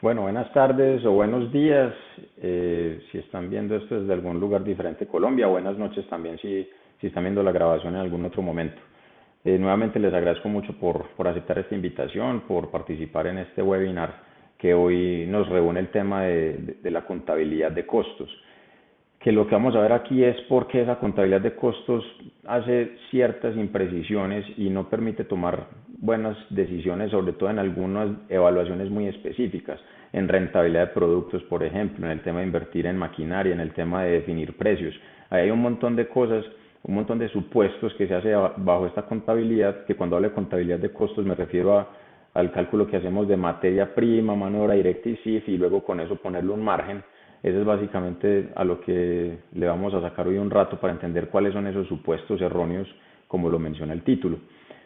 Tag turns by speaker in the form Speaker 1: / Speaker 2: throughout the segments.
Speaker 1: Bueno, buenas tardes o buenos días, si están viendo esto desde algún lugar diferente de Colombia. Buenas noches también si están viendo la grabación en algún otro momento. Nuevamente les agradezco mucho por aceptar esta invitación, por participar en este webinar que hoy nos reúne el tema de la contabilidad de costos. Que lo que vamos a ver aquí es por qué esa contabilidad de costos hace ciertas imprecisiones y no permite tomar buenas decisiones, sobre todo en algunas evaluaciones muy específicas, en rentabilidad de productos, por ejemplo, en el tema de invertir en maquinaria, en el tema de definir precios. Ahí hay un montón de cosas, un montón de supuestos que se hace bajo esta contabilidad, que cuando hablo de contabilidad de costos me refiero al cálculo que hacemos de materia prima, mano de obra directa y CIF, y luego con eso ponerle un margen. Eso es básicamente a lo que le vamos a sacar hoy un rato para entender cuáles son esos supuestos erróneos, como lo menciona el título.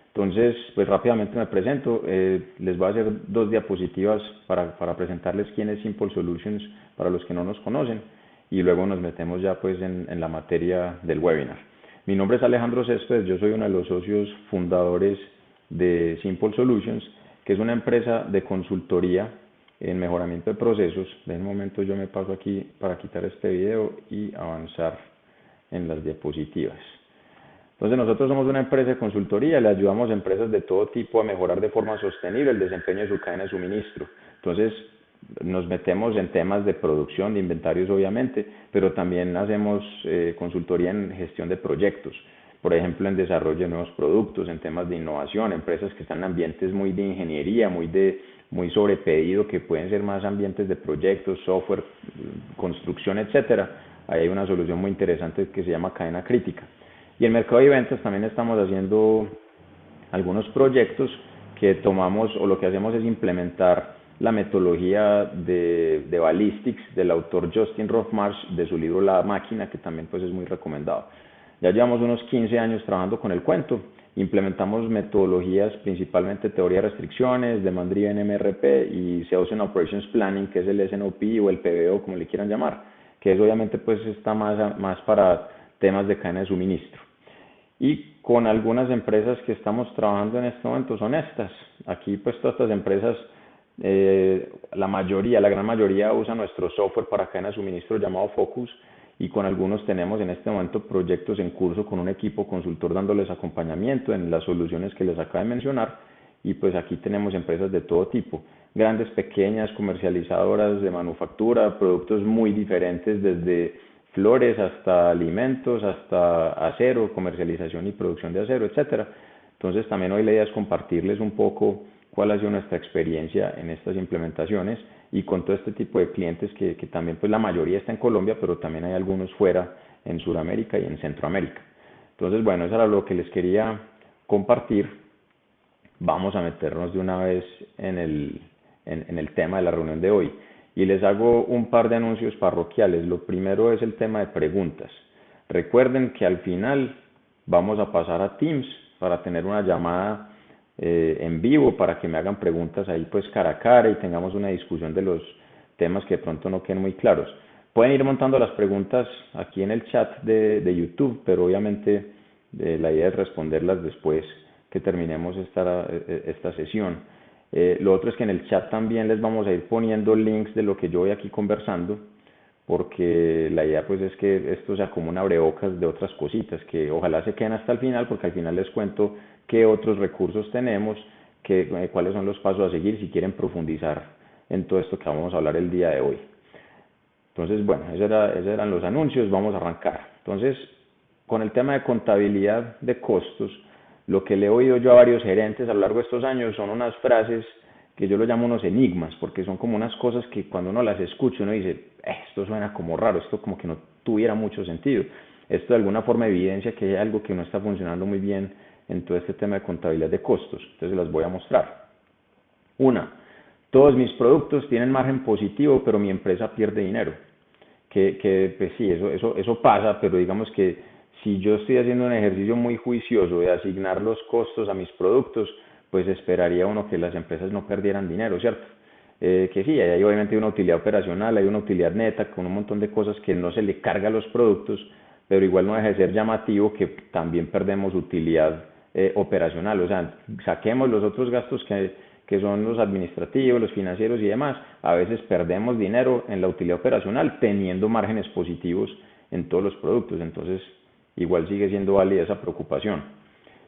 Speaker 1: Entonces, pues rápidamente me presento. Les voy a hacer dos diapositivas para presentarles quién es Simple Solutions para los que no nos conocen y luego nos metemos ya pues en la materia del webinar. Mi nombre es Alejandro Céspedes, yo soy uno de los socios fundadores de Simple Solutions, que es una empresa de consultoría en mejoramiento de procesos. De un momento yo me paso aquí para quitar este video y avanzar en las diapositivas. Entonces nosotros somos una empresa de consultoría, le ayudamos a empresas de todo tipo a mejorar de forma sostenible el desempeño de su cadena de suministro. Entonces nos metemos en temas de producción, de inventarios obviamente, pero también hacemos consultoría en gestión de proyectos, por ejemplo en desarrollo de nuevos productos, en temas de innovación, empresas que están en ambientes muy de ingeniería, muy sobre pedido, que pueden ser más ambientes de proyectos, software, construcción, etcétera. Ahí hay una solución muy interesante que se llama cadena crítica. Y en mercado de ventas también estamos haciendo algunos proyectos que tomamos, o lo que hacemos es implementar la metodología de Ballistics del autor Justin Rothmarsh, de su libro La Máquina, que también pues es muy recomendado. Ya llevamos unos 15 años trabajando con el cuento. Implementamos metodologías, principalmente teoría de restricciones, demand driven MRP y Sales and Operations Planning, que es el SNOP o el PBO, como le quieran llamar, que es obviamente pues está más para temas de cadena de suministro. Y con algunas empresas que estamos trabajando en este momento son estas. Aquí pues todas estas empresas, la gran mayoría usa nuestro software para cadena de suministro llamado Focus, y con algunos tenemos en este momento proyectos en curso con un equipo consultor dándoles acompañamiento en las soluciones que les acabo de mencionar. Y pues aquí tenemos empresas de todo tipo, grandes, pequeñas, comercializadoras de manufactura, productos muy diferentes desde flores hasta alimentos, hasta acero, comercialización y producción de acero, etcétera. Entonces también hoy la idea es compartirles un poco cuál ha sido nuestra experiencia en estas implementaciones y con todo este tipo de clientes que también pues la mayoría está en Colombia, pero también hay algunos fuera en Sudamérica y en Centroamérica. Entonces bueno, eso era lo que les quería compartir. Vamos a meternos de una vez en el tema de la reunión de hoy. Y les hago un par de anuncios parroquiales. Lo primero es el tema de preguntas. Recuerden que al final vamos a pasar a Teams para tener una llamada en vivo para que me hagan preguntas ahí pues cara a cara y tengamos una discusión de los temas que de pronto no queden muy claros. Pueden ir montando las preguntas aquí en el chat de YouTube, pero obviamente la idea es responderlas después que terminemos esta sesión. Lo otro es que en el chat también les vamos a ir poniendo links de lo que yo voy aquí conversando, porque la idea pues es que esto sea como un abrebocas de otras cositas, que ojalá se queden hasta el final, porque al final les cuento qué otros recursos tenemos, cuáles son los pasos a seguir si quieren profundizar en todo esto que vamos a hablar el día de hoy. Entonces, bueno, esos eran los anuncios, vamos a arrancar. Entonces, con el tema de contabilidad de costos, lo que le he oído yo a varios gerentes a lo largo de estos años son unas frases que yo lo llamo unos enigmas, porque son como unas cosas que cuando uno las escucha uno dice, esto suena como raro, esto como que no tuviera mucho sentido. Esto de alguna forma evidencia que hay algo que no está funcionando muy bien en todo este tema de contabilidad de costos. Entonces las voy a mostrar. Una, todos mis productos tienen margen positivo, pero mi empresa pierde dinero. Pues sí, eso pasa, pero digamos que si yo estoy haciendo un ejercicio muy juicioso de asignar los costos a mis productos, pues esperaría uno que las empresas no perdieran dinero, ¿cierto? Que sí, hay obviamente una utilidad operacional, hay una utilidad neta con un montón de cosas que no se le carga a los productos, pero igual no deja de ser llamativo que también perdemos utilidad operacional. O sea, saquemos los otros gastos que son los administrativos, los financieros y demás, a veces perdemos dinero en la utilidad operacional teniendo márgenes positivos en todos los productos. Entonces, igual sigue siendo válida esa preocupación.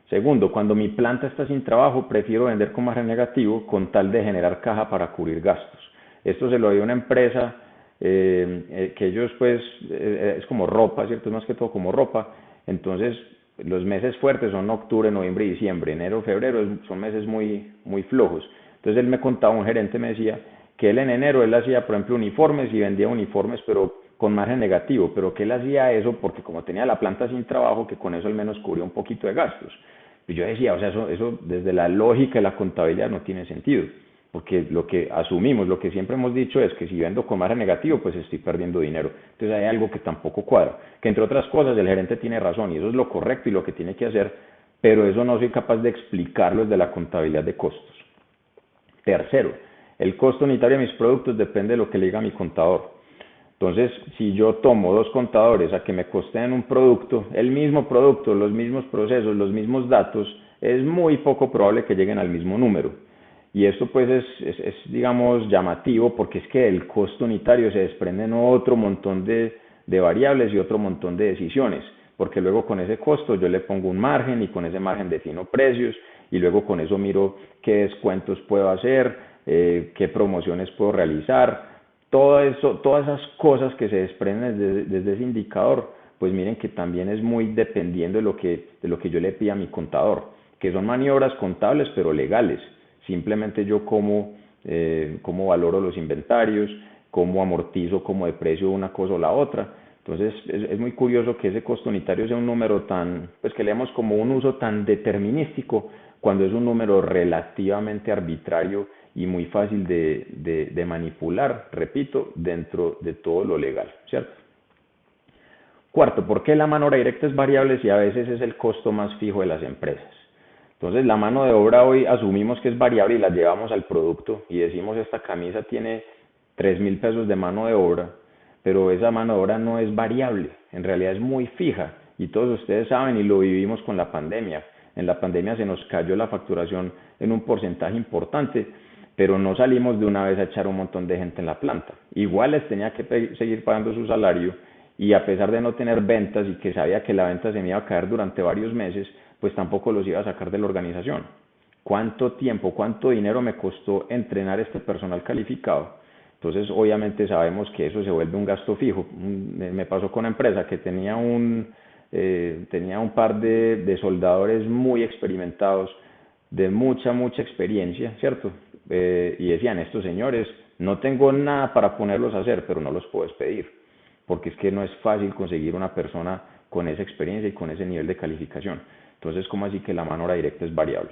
Speaker 1: Segundo, cuando mi planta está sin trabajo, prefiero vender con margen negativo con tal de generar caja para cubrir gastos. Esto se lo dio a una empresa que ellos pues es como ropa, ¿cierto? Es más que todo como ropa. Entonces, los meses fuertes son octubre, noviembre y diciembre. Enero, febrero son meses muy flojos. Entonces, él me contaba, un gerente me decía que él en enero él hacía, por ejemplo, uniformes y vendía uniformes, pero con margen negativo, pero que él hacía eso porque como tenía la planta sin trabajo, que con eso al menos cubría un poquito de gastos. Y yo decía, o sea, eso desde la lógica de la contabilidad no tiene sentido, porque lo que asumimos, lo que siempre hemos dicho es que si vendo con margen negativo, pues estoy perdiendo dinero. Entonces hay algo que tampoco cuadra, que entre otras cosas el gerente tiene razón y eso es lo correcto y lo que tiene que hacer, pero eso no soy capaz de explicarlo desde la contabilidad de costos. Tercero, el costo unitario de mis productos depende de lo que le diga mi contador. Entonces, si yo tomo dos contadores a que me costeen un producto, el mismo producto, los mismos procesos, los mismos datos, es muy poco probable que lleguen al mismo número. Y esto pues digamos, llamativo porque es que del costo unitario se desprenden otro montón de variables y otro montón de decisiones, porque luego con ese costo yo le pongo un margen y con ese margen defino precios y luego con eso miro qué descuentos puedo hacer, qué promociones puedo realizar. Todo eso, todas esas cosas que se desprenden desde ese indicador, pues miren que también es muy dependiendo de lo que yo le pida a mi contador, que son maniobras contables pero legales. Simplemente yo cómo valoro los inventarios, cómo amortizo, cómo deprecio una cosa o la otra. Entonces es muy curioso que ese costo unitario sea un número pues que le demos como un uso tan determinístico cuando es un número relativamente arbitrario y muy fácil de manipular, repito, dentro de todo lo legal, ¿cierto? Cuarto, ¿por qué la mano obra directa es variable si a veces es el costo más fijo de las empresas? Entonces, la mano de obra hoy asumimos que es variable y la llevamos al producto y decimos esta camisa tiene 3.000 pesos de mano de obra, pero esa mano de obra no es variable, en realidad es muy fija y todos ustedes saben y lo vivimos con la pandemia. En la pandemia se nos cayó la facturación en un porcentaje importante, pero no salimos de una vez a echar un montón de gente en la planta. Igual les tenía que seguir pagando su salario y a pesar de no tener ventas y que sabía que la venta se me iba a caer durante varios meses, pues tampoco los iba a sacar de la organización. ¿Cuánto tiempo, cuánto dinero me costó entrenar este personal calificado? Entonces, obviamente sabemos que eso se vuelve un gasto fijo. Me pasó con una empresa que tenía un par de soldadores muy experimentados, de mucha experiencia, ¿cierto? Y decían, estos señores, no tengo nada para ponerlos a hacer, pero no los puedo despedir, porque es que no es fácil conseguir una persona con esa experiencia y con ese nivel de calificación. Entonces, ¿cómo así que la mano obra directa es variable?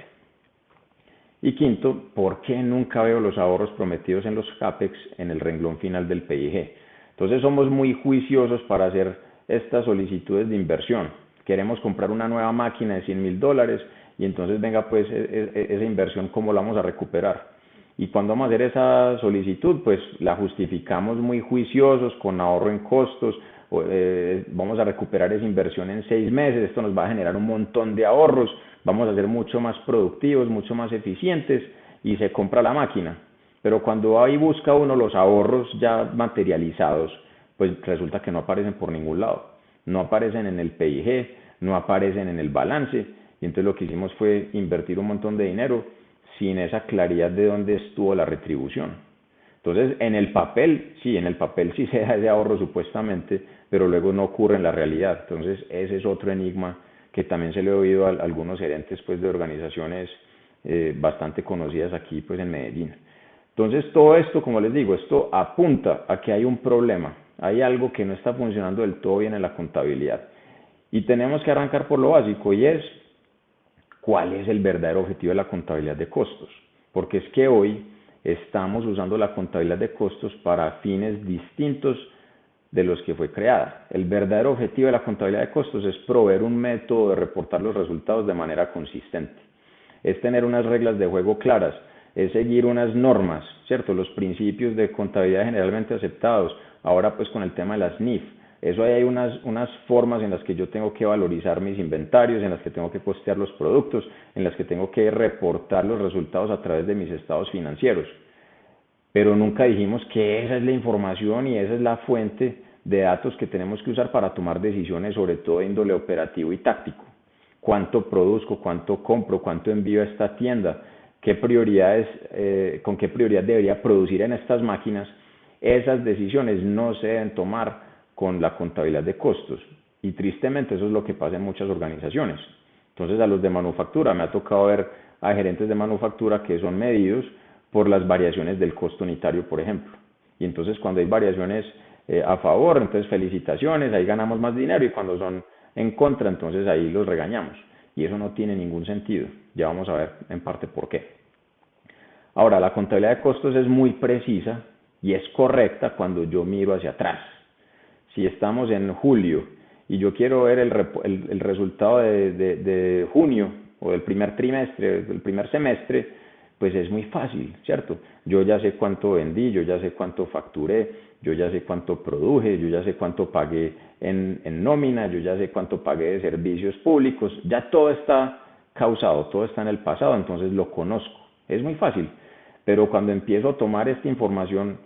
Speaker 1: Y quinto, ¿por qué nunca veo los ahorros prometidos en los CAPEX en el renglón final del PIG? Entonces, somos muy juiciosos para hacer estas solicitudes de inversión. Queremos comprar una nueva máquina de $100.000 y entonces venga pues esa inversión, ¿cómo la vamos a recuperar? Y cuando vamos a hacer esa solicitud, pues la justificamos muy juiciosos, con ahorro en costos, vamos a recuperar esa inversión en 6 meses, esto nos va a generar un montón de ahorros, vamos a ser mucho más productivos, mucho más eficientes y se compra la máquina. Pero cuando ahí busca uno los ahorros ya materializados, pues resulta que no aparecen por ningún lado. No aparecen en el PIG, no aparecen en el balance. Y entonces lo que hicimos fue invertir un montón de dinero sin esa claridad de dónde estuvo la retribución. Entonces, en el papel sí se da ese ahorro supuestamente, pero luego no ocurre en la realidad. Entonces, ese es otro enigma que también se le he oído a algunos gerentes pues, de organizaciones bastante conocidas aquí pues, en Medellín. Entonces, todo esto, como les digo, esto apunta a que hay un problema, hay algo que no está funcionando del todo bien en la contabilidad. Y tenemos que arrancar por lo básico y es, ¿cuál es el verdadero objetivo de la contabilidad de costos? Porque es que hoy estamos usando la contabilidad de costos para fines distintos de los que fue creada. El verdadero objetivo de la contabilidad de costos es proveer un método de reportar los resultados de manera consistente. Es tener unas reglas de juego claras, es seguir unas normas, ¿cierto? Los principios de contabilidad generalmente aceptados. Ahora pues con el tema de las NIF, Eso hay unas formas en las que yo tengo que valorizar mis inventarios, en las que tengo que costear los productos, en las que tengo que reportar los resultados a través de mis estados financieros. Pero nunca dijimos que esa es la información y esa es la fuente de datos que tenemos que usar para tomar decisiones, sobre todo de índole operativo y táctico. ¿Cuánto produzco? ¿Cuánto compro? ¿Cuánto envío a esta tienda? ¿Qué prioridades, con qué prioridad debería producir en estas máquinas? Esas decisiones no se deben tomar con la contabilidad de costos. Y tristemente eso es lo que pasa en muchas organizaciones. Entonces a los de manufactura, me ha tocado ver a gerentes de manufactura que son medidos por las variaciones del costo unitario, por ejemplo. Y entonces cuando hay variaciones a favor, entonces felicitaciones, ahí ganamos más dinero, y cuando son en contra, entonces ahí los regañamos. Y eso no tiene ningún sentido. Ya vamos a ver en parte por qué. Ahora, la contabilidad de costos es muy precisa y es correcta cuando yo miro hacia atrás. Si estamos en julio y yo quiero ver el resultado de junio o del primer trimestre, del primer semestre, pues es muy fácil, ¿cierto? Yo ya sé cuánto vendí, yo ya sé cuánto facturé, yo ya sé cuánto produje, yo ya sé cuánto pagué en nómina, yo ya sé cuánto pagué de servicios públicos, ya todo está causado, todo está en el pasado, entonces lo conozco. Es muy fácil, pero cuando empiezo a tomar esta información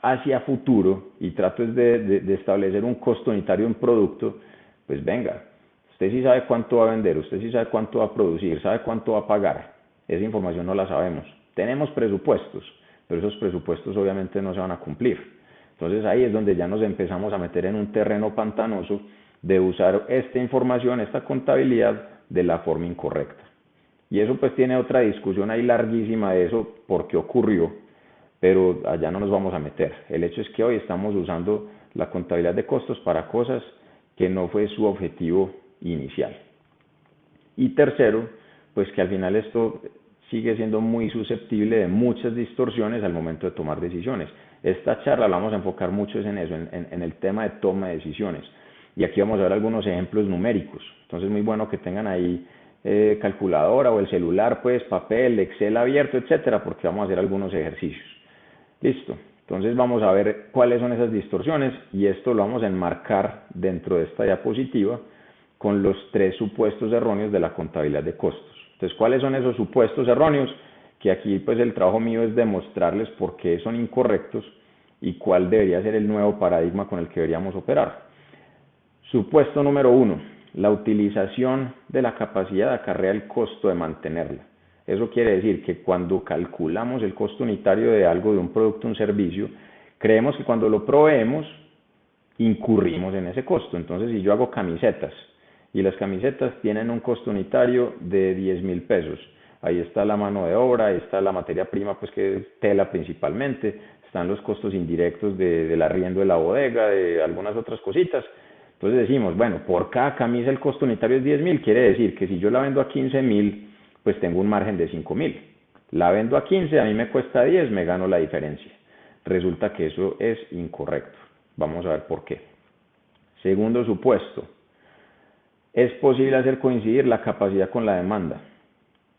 Speaker 1: hacia futuro y trato de establecer un costo unitario de un producto, pues venga, usted sí sabe cuánto va a vender, usted sí sabe cuánto va a producir, sabe cuánto va a pagar. Esa información no la sabemos. Tenemos presupuestos, pero esos presupuestos obviamente no se van a cumplir. Entonces ahí es donde ya nos empezamos a meter en un terreno pantanoso de usar esta información, esta contabilidad, de la forma incorrecta. Y eso pues tiene otra discusión ahí larguísima de eso, por qué ocurrió, pero allá no nos vamos a meter. El hecho es que hoy estamos usando la contabilidad de costos para cosas que no fue su objetivo inicial. Y tercero, pues que al final esto sigue siendo muy susceptible de muchas distorsiones al momento de tomar decisiones. Esta charla la vamos a enfocar mucho en eso, en el tema de toma de decisiones. Y aquí vamos a ver algunos ejemplos numéricos. Entonces, muy bueno que tengan ahí calculadora o el celular, pues papel, Excel abierto, etcétera, porque vamos a hacer algunos ejercicios. Listo. Entonces vamos a ver cuáles son esas distorsiones y esto lo vamos a enmarcar dentro de esta diapositiva con los 3 supuestos erróneos de la contabilidad de costos. Entonces, ¿cuáles son esos supuestos erróneos? Que aquí pues el trabajo mío es demostrarles por qué son incorrectos y cuál debería ser el nuevo paradigma con el que deberíamos operar. Supuesto número 1, la utilización de la capacidad acarrea el costo de mantenerla. Eso quiere decir que cuando calculamos el costo unitario de algo, de un producto o un servicio, creemos que cuando lo proveemos, incurrimos en ese costo. Entonces, si yo hago camisetas y las camisetas tienen un costo unitario de 10.000 pesos, ahí está la mano de obra, ahí está la materia prima, pues que es tela principalmente, están los costos indirectos del arriendo de la bodega, de algunas otras cositas. Entonces decimos, bueno, por cada camisa el costo unitario es 10.000, quiere decir que si yo la vendo a 15.000, pues tengo un margen de 5.000. La vendo a 15, a mí me cuesta 10, me gano la diferencia. Resulta que eso es incorrecto. Vamos a ver por qué. Segundo supuesto, es posible hacer coincidir la capacidad con la demanda.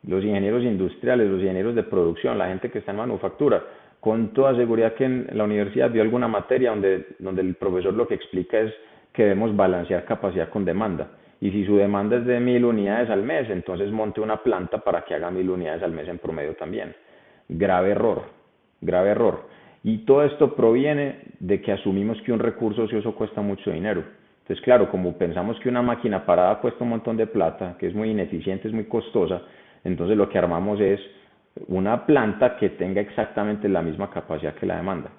Speaker 1: Los ingenieros industriales, los ingenieros de producción, la gente que está en manufactura, con toda seguridad que en la universidad vio alguna materia donde el profesor lo que explica es que debemos balancear capacidad con demanda. Y si su demanda es de 1.000 unidades al mes, entonces monte una planta para que haga 1.000 unidades al mes en promedio también. Grave error, grave error. Y todo esto proviene de que asumimos que un recurso ocioso cuesta mucho dinero. Entonces, claro, como pensamos que una máquina parada cuesta un montón de plata, que es muy ineficiente, es muy costosa, entonces lo que armamos es una planta que tenga exactamente la misma capacidad que la demanda.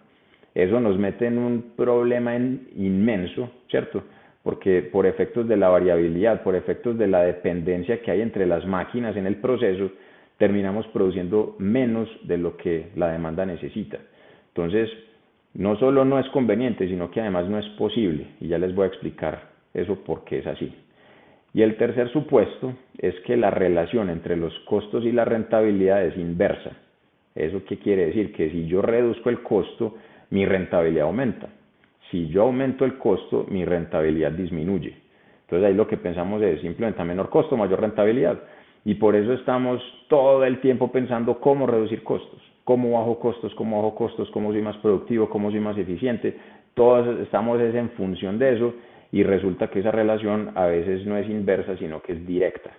Speaker 1: Eso nos mete en un problema inmenso, ¿cierto? Porque por efectos de la variabilidad, por efectos de la dependencia que hay entre las máquinas en el proceso, terminamos produciendo menos de lo que la demanda necesita. Entonces, no solo no es conveniente, sino que además no es posible, y ya les voy a explicar eso por qué es así. Y el tercer supuesto es que la relación entre los costos y la rentabilidad es inversa. ¿Eso qué quiere decir? Que si yo reduzco el costo, mi rentabilidad aumenta. Si yo aumento el costo, mi rentabilidad disminuye. Entonces ahí lo que pensamos es simplemente a menor costo, mayor rentabilidad. Y por eso estamos todo el tiempo pensando cómo reducir costos, cómo bajo costos, cómo bajo costos, cómo soy más productivo, cómo soy más eficiente. todos estamos es en función de eso y resulta que esa relación a veces no es inversa, sino que es directa.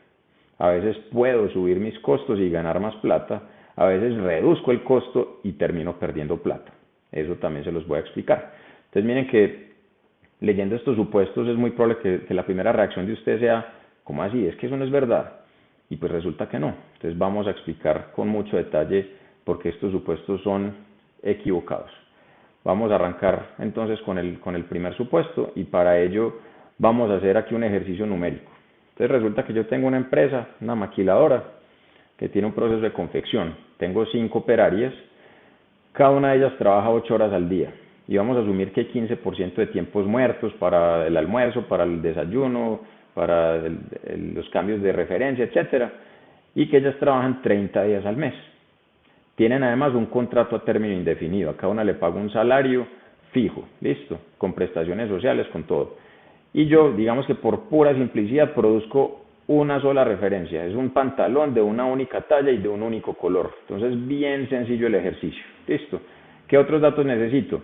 Speaker 1: A veces puedo subir mis costos y ganar más plata, a veces reduzco el costo y termino perdiendo plata. Eso también se los voy a explicar. Entonces miren que leyendo estos supuestos es muy probable que la primera reacción de usted sea, ¿cómo así? Es que eso no es verdad. Y pues resulta que no. Entonces vamos a explicar con mucho detalle por qué estos supuestos son equivocados. Vamos a arrancar entonces con el primer supuesto y para ello vamos a hacer aquí un ejercicio numérico. Entonces resulta que yo tengo una empresa, una maquiladora, que tiene un proceso de confección. Tengo 5 operarias, cada una de ellas trabaja 8 horas al día. Y vamos a asumir que hay 15% de tiempos muertos para el almuerzo, para el desayuno, para los cambios de referencia, etcétera, y que ellas trabajan 30 días al mes. Tienen además un contrato a término indefinido, a cada una le pago un salario fijo, listo, con prestaciones sociales, con todo. Y yo, digamos que por pura simplicidad, produzco una sola referencia, es un pantalón de una única talla y de un único color. Entonces, bien sencillo el ejercicio, listo. ¿Qué otros datos necesito?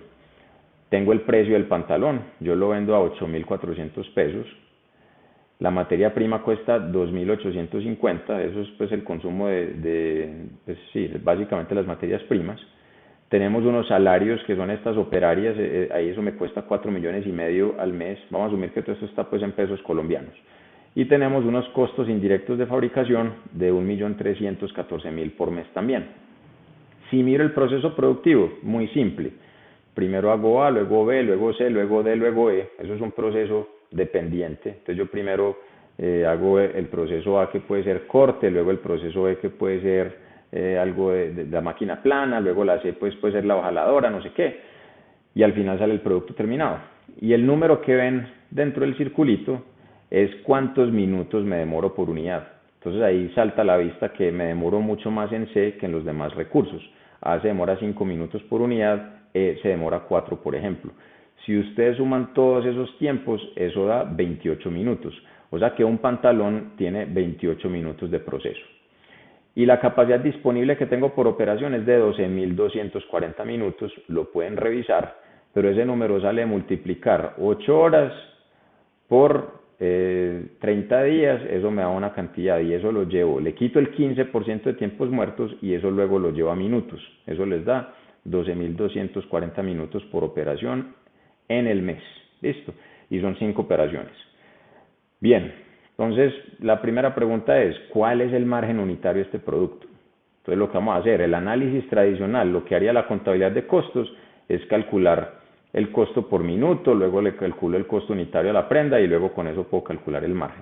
Speaker 1: Tengo el precio del pantalón, yo lo vendo a 8.400 pesos. La materia prima cuesta 2.850, eso es pues el consumo pues sí, básicamente las materias primas. Tenemos unos salarios que son estas operarias, ahí eso me cuesta 4,5 millones al mes, vamos a asumir que todo esto está pues en pesos colombianos. Y tenemos unos costos indirectos de fabricación de 1.314.000 por mes también. Si miro el proceso productivo, muy simple. Primero hago A, luego B, luego C, luego D, luego E. Eso es un proceso dependiente. Entonces yo primero hago el proceso A que puede ser corte, luego el proceso E que puede ser algo de la máquina plana, luego la C pues puede ser la hojaladora, no sé qué. Y al final sale el producto terminado. Y el número que ven dentro del circulito es cuántos minutos me demoro por unidad. Entonces ahí salta a la vista que me demoro mucho más en C que en los demás recursos. A se demora 5 minutos por unidad, E se demora 4, por ejemplo. Si ustedes suman todos esos tiempos, eso da 28 minutos. O sea que un pantalón tiene 28 minutos de proceso. Y la capacidad disponible que tengo por operación es de 12.240 minutos. Lo pueden revisar, pero ese número sale de multiplicar 8 horas por 30 días, eso me da una cantidad y eso lo llevo, le quito el 15% de tiempos muertos y eso luego lo llevo a minutos. Eso les da 12.240 minutos por operación en el mes. Listo. Y son 5 operaciones. Bien, entonces la primera pregunta es, ¿cuál es el margen unitario de este producto? Entonces lo que vamos a hacer, el análisis tradicional, lo que haría la contabilidad de costos es calcular el costo por minuto, luego le calculo el costo unitario a la prenda y luego con eso puedo calcular el margen.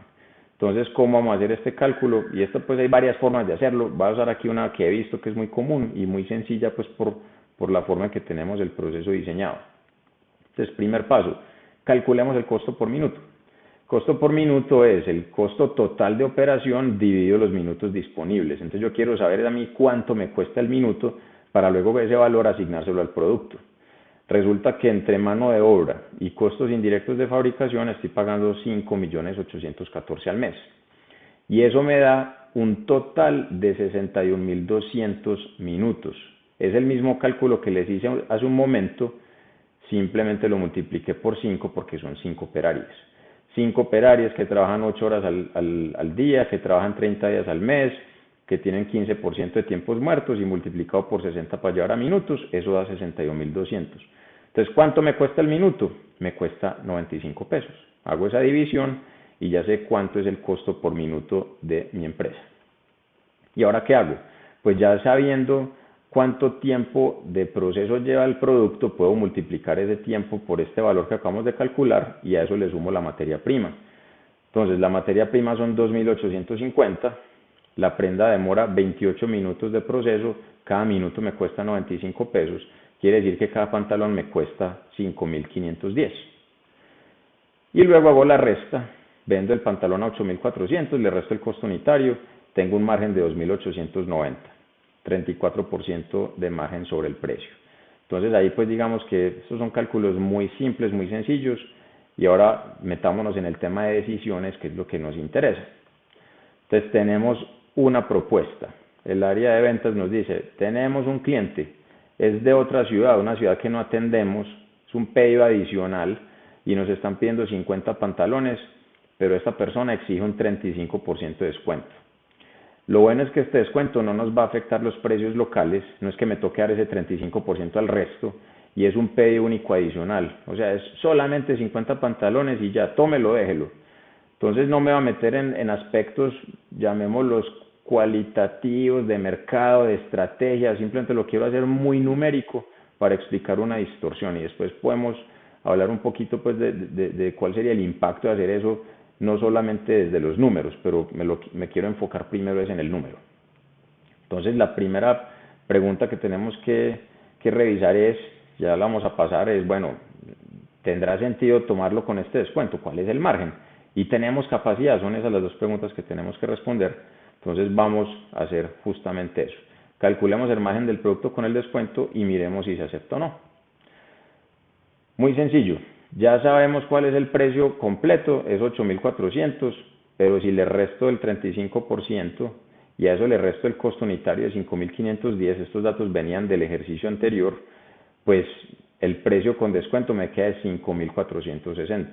Speaker 1: Entonces, ¿cómo vamos a hacer este cálculo? Y esto pues hay varias formas de hacerlo. Voy a usar aquí una que he visto que es muy común y muy sencilla pues por la forma en que tenemos el proceso diseñado. Entonces, primer paso, calculemos el costo por minuto. Costo por minuto es el costo total de operación dividido los minutos disponibles. Entonces yo quiero saber a mí cuánto me cuesta el minuto para luego ese valor asignárselo al producto. Resulta que entre mano de obra y costos indirectos de fabricación estoy pagando 5.814.000 al mes. Y eso me da un total de 61.200 minutos. Es el mismo cálculo que les hice hace un momento, simplemente lo multipliqué por 5 porque son 5 operarias. 5 operarias que trabajan 8 horas al día, que trabajan 30 días al mes, que tienen 15% de tiempos muertos y multiplicado por 60 para llevar a minutos, eso da 61.200. Entonces, ¿cuánto me cuesta el minuto? Me cuesta 95 pesos. Hago esa división y ya sé cuánto es el costo por minuto de mi empresa. ¿Y ahora qué hago? Pues ya sabiendo cuánto tiempo de proceso lleva el producto, puedo multiplicar ese tiempo por este valor que acabamos de calcular y a eso le sumo la materia prima. Entonces, la materia prima son 2.850, la prenda demora 28 minutos de proceso, cada minuto me cuesta 95 pesos, quiere decir que cada pantalón me cuesta 5.510. Y luego hago la resta, vendo el pantalón a 8.400, le resto el costo unitario, tengo un margen de 2.890, 34% de margen sobre el precio. Entonces ahí pues digamos que estos son cálculos muy simples, muy sencillos, y ahora metámonos en el tema de decisiones, que es lo que nos interesa. Entonces tenemos una propuesta. El área de ventas nos dice, tenemos un cliente, es de otra ciudad, una ciudad que no atendemos, es un pedido adicional y nos están pidiendo 50 pantalones, pero esta persona exige un 35% de descuento. Lo bueno es que este descuento no nos va a afectar los precios locales, no es que me toque dar ese 35% al resto, y es un pedido único adicional, o sea, es solamente 50 pantalones y ya, tómelo, déjelo. Entonces no me va a meter en aspectos, llamémoslos cualitativos, de mercado, de estrategia, simplemente lo quiero hacer muy numérico para explicar una distorsión y después podemos hablar un poquito pues de cuál sería el impacto de hacer eso, no solamente desde los números, pero me quiero enfocar primero es en el número. Entonces la primera pregunta que tenemos que revisar es, ya la vamos a pasar, es bueno, ¿tendrá sentido tomarlo con este descuento? ¿Cuál es el margen? Y tenemos capacidad, son esas las dos preguntas que tenemos que responder. Entonces vamos a hacer justamente eso. Calculemos el margen del producto con el descuento y miremos si se acepta o no. Muy sencillo, ya sabemos cuál es el precio completo, es 8.400, pero si le resto el 35% y a eso le resto el costo unitario de 5.510, estos datos venían del ejercicio anterior, pues el precio con descuento me queda de 5.460,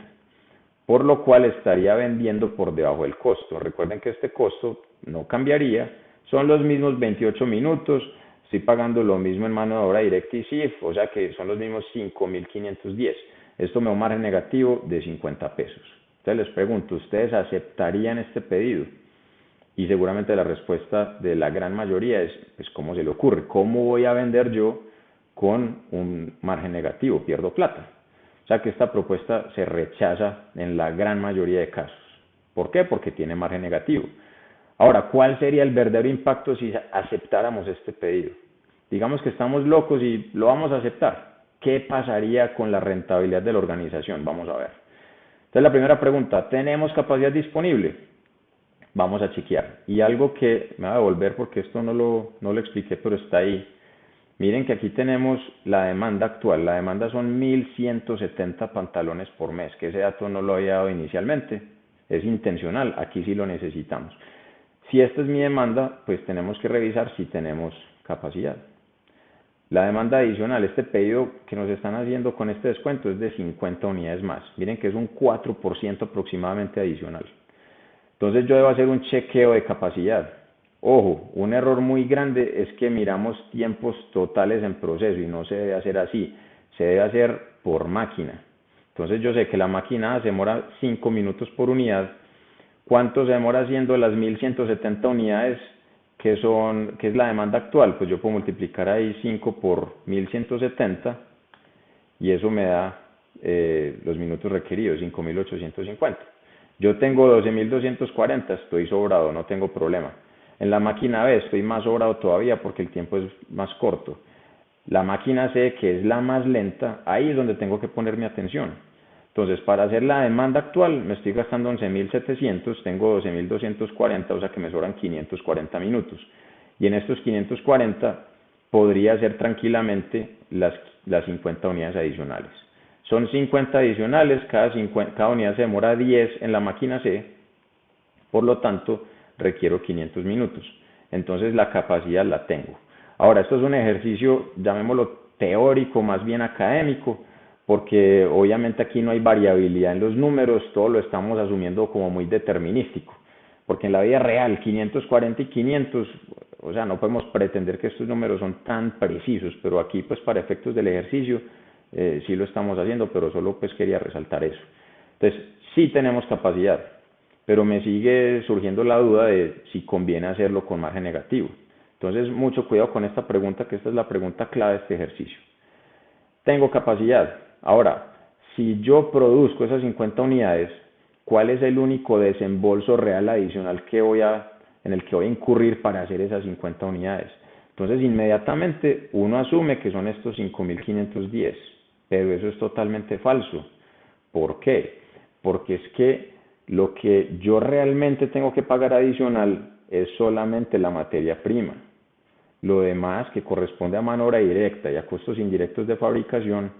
Speaker 1: por lo cual estaría vendiendo por debajo del costo. Recuerden que este costo no cambiaría, son los mismos 28 minutos, estoy pagando lo mismo en mano de obra directa y CIF, o sea que son los mismos 5.510. Esto me da un margen negativo de 50 pesos. Entonces les pregunto, ¿ustedes aceptarían este pedido? Y seguramente la respuesta de la gran mayoría es, pues, ¿cómo se le ocurre? ¿Cómo voy a vender yo con un margen negativo? Pierdo plata. O sea que esta propuesta se rechaza en la gran mayoría de casos. ¿Por qué? Porque tiene margen negativo. Ahora, ¿cuál sería el verdadero impacto si aceptáramos este pedido? Digamos que estamos locos y lo vamos a aceptar. ¿Qué pasaría con la rentabilidad de la organización? Vamos a ver. Entonces, la primera pregunta, ¿tenemos capacidad disponible? Vamos a chequear. Y algo que me va a devolver porque esto no lo expliqué, pero está ahí. Miren que aquí tenemos la demanda actual. La demanda son 1.170 pantalones por mes, que ese dato no lo había dado inicialmente. Es intencional, aquí sí lo necesitamos. Si esta es mi demanda, pues tenemos que revisar si tenemos capacidad. La demanda adicional, este pedido que nos están haciendo con este descuento es de 50 unidades más. Miren que es un 4% aproximadamente adicional. Entonces yo debo hacer un chequeo de capacidad. Ojo, un error muy grande es que miramos tiempos totales en proceso y no se debe hacer así. Se debe hacer por máquina. Entonces yo sé que la máquina se demora 5 minutos por unidad. ¿Cuánto se demora haciendo las 1.170 unidades que es la demanda actual? Pues yo puedo multiplicar ahí 5 por 1.170 y eso me da los minutos requeridos, 5.850. Yo tengo 12.240, estoy sobrado, no tengo problema. En la máquina B estoy más sobrado todavía porque el tiempo es más corto. La máquina C, que es la más lenta, ahí es donde tengo que poner mi atención. Entonces, para hacer la demanda actual, me estoy gastando 11.700, tengo 12.240, o sea que me sobran 540 minutos. Y en estos 540 podría hacer tranquilamente las 50 unidades adicionales. Son 50 adicionales, cada unidad se demora 10 en la máquina C, por lo tanto, requiero 500 minutos. Entonces, la capacidad la tengo. Ahora, esto es un ejercicio, llamémoslo teórico, más bien académico, porque obviamente aquí no hay variabilidad en los números, todo lo estamos asumiendo como muy determinístico, porque en la vida real 540 y 500, o sea, no podemos pretender que estos números son tan precisos, pero aquí pues para efectos del ejercicio sí lo estamos haciendo, pero solo pues quería resaltar eso. Entonces, sí tenemos capacidad, pero me sigue surgiendo la duda de si conviene hacerlo con margen negativo. Entonces, mucho cuidado con esta pregunta, que esta es la pregunta clave de este ejercicio. Tengo capacidad. Ahora, si yo produzco esas 50 unidades, ¿cuál es el único desembolso real adicional en el que voy a incurrir para hacer esas 50 unidades? Entonces, inmediatamente uno asume que son estos 5.510, pero eso es totalmente falso. ¿Por qué? Porque es que lo que yo realmente tengo que pagar adicional es solamente la materia prima. Lo demás, que corresponde a mano obra directa y a costos indirectos de fabricación,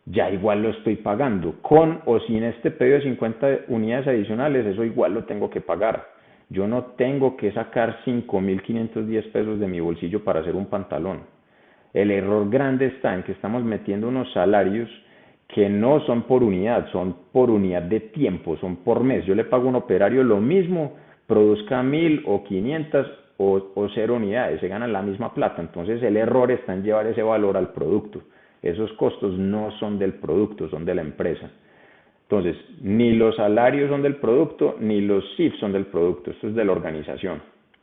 Speaker 1: ya igual lo estoy pagando. Con o sin este pedido de 50 unidades adicionales, eso igual lo tengo que pagar. Yo no tengo que sacar 5.510 pesos de mi bolsillo para hacer un pantalón. El error grande está en que estamos metiendo unos salarios que no son por unidad, son por unidad de tiempo, son por mes. Yo le pago a un operario lo mismo, produzca 1000 o 500 o 0 unidades, se ganan la misma plata. Entonces el error está en llevar ese valor al producto. Esos costos no son del producto, son de la empresa. Entonces, ni los salarios son del producto, ni los SIF son del producto, esto es de la organización.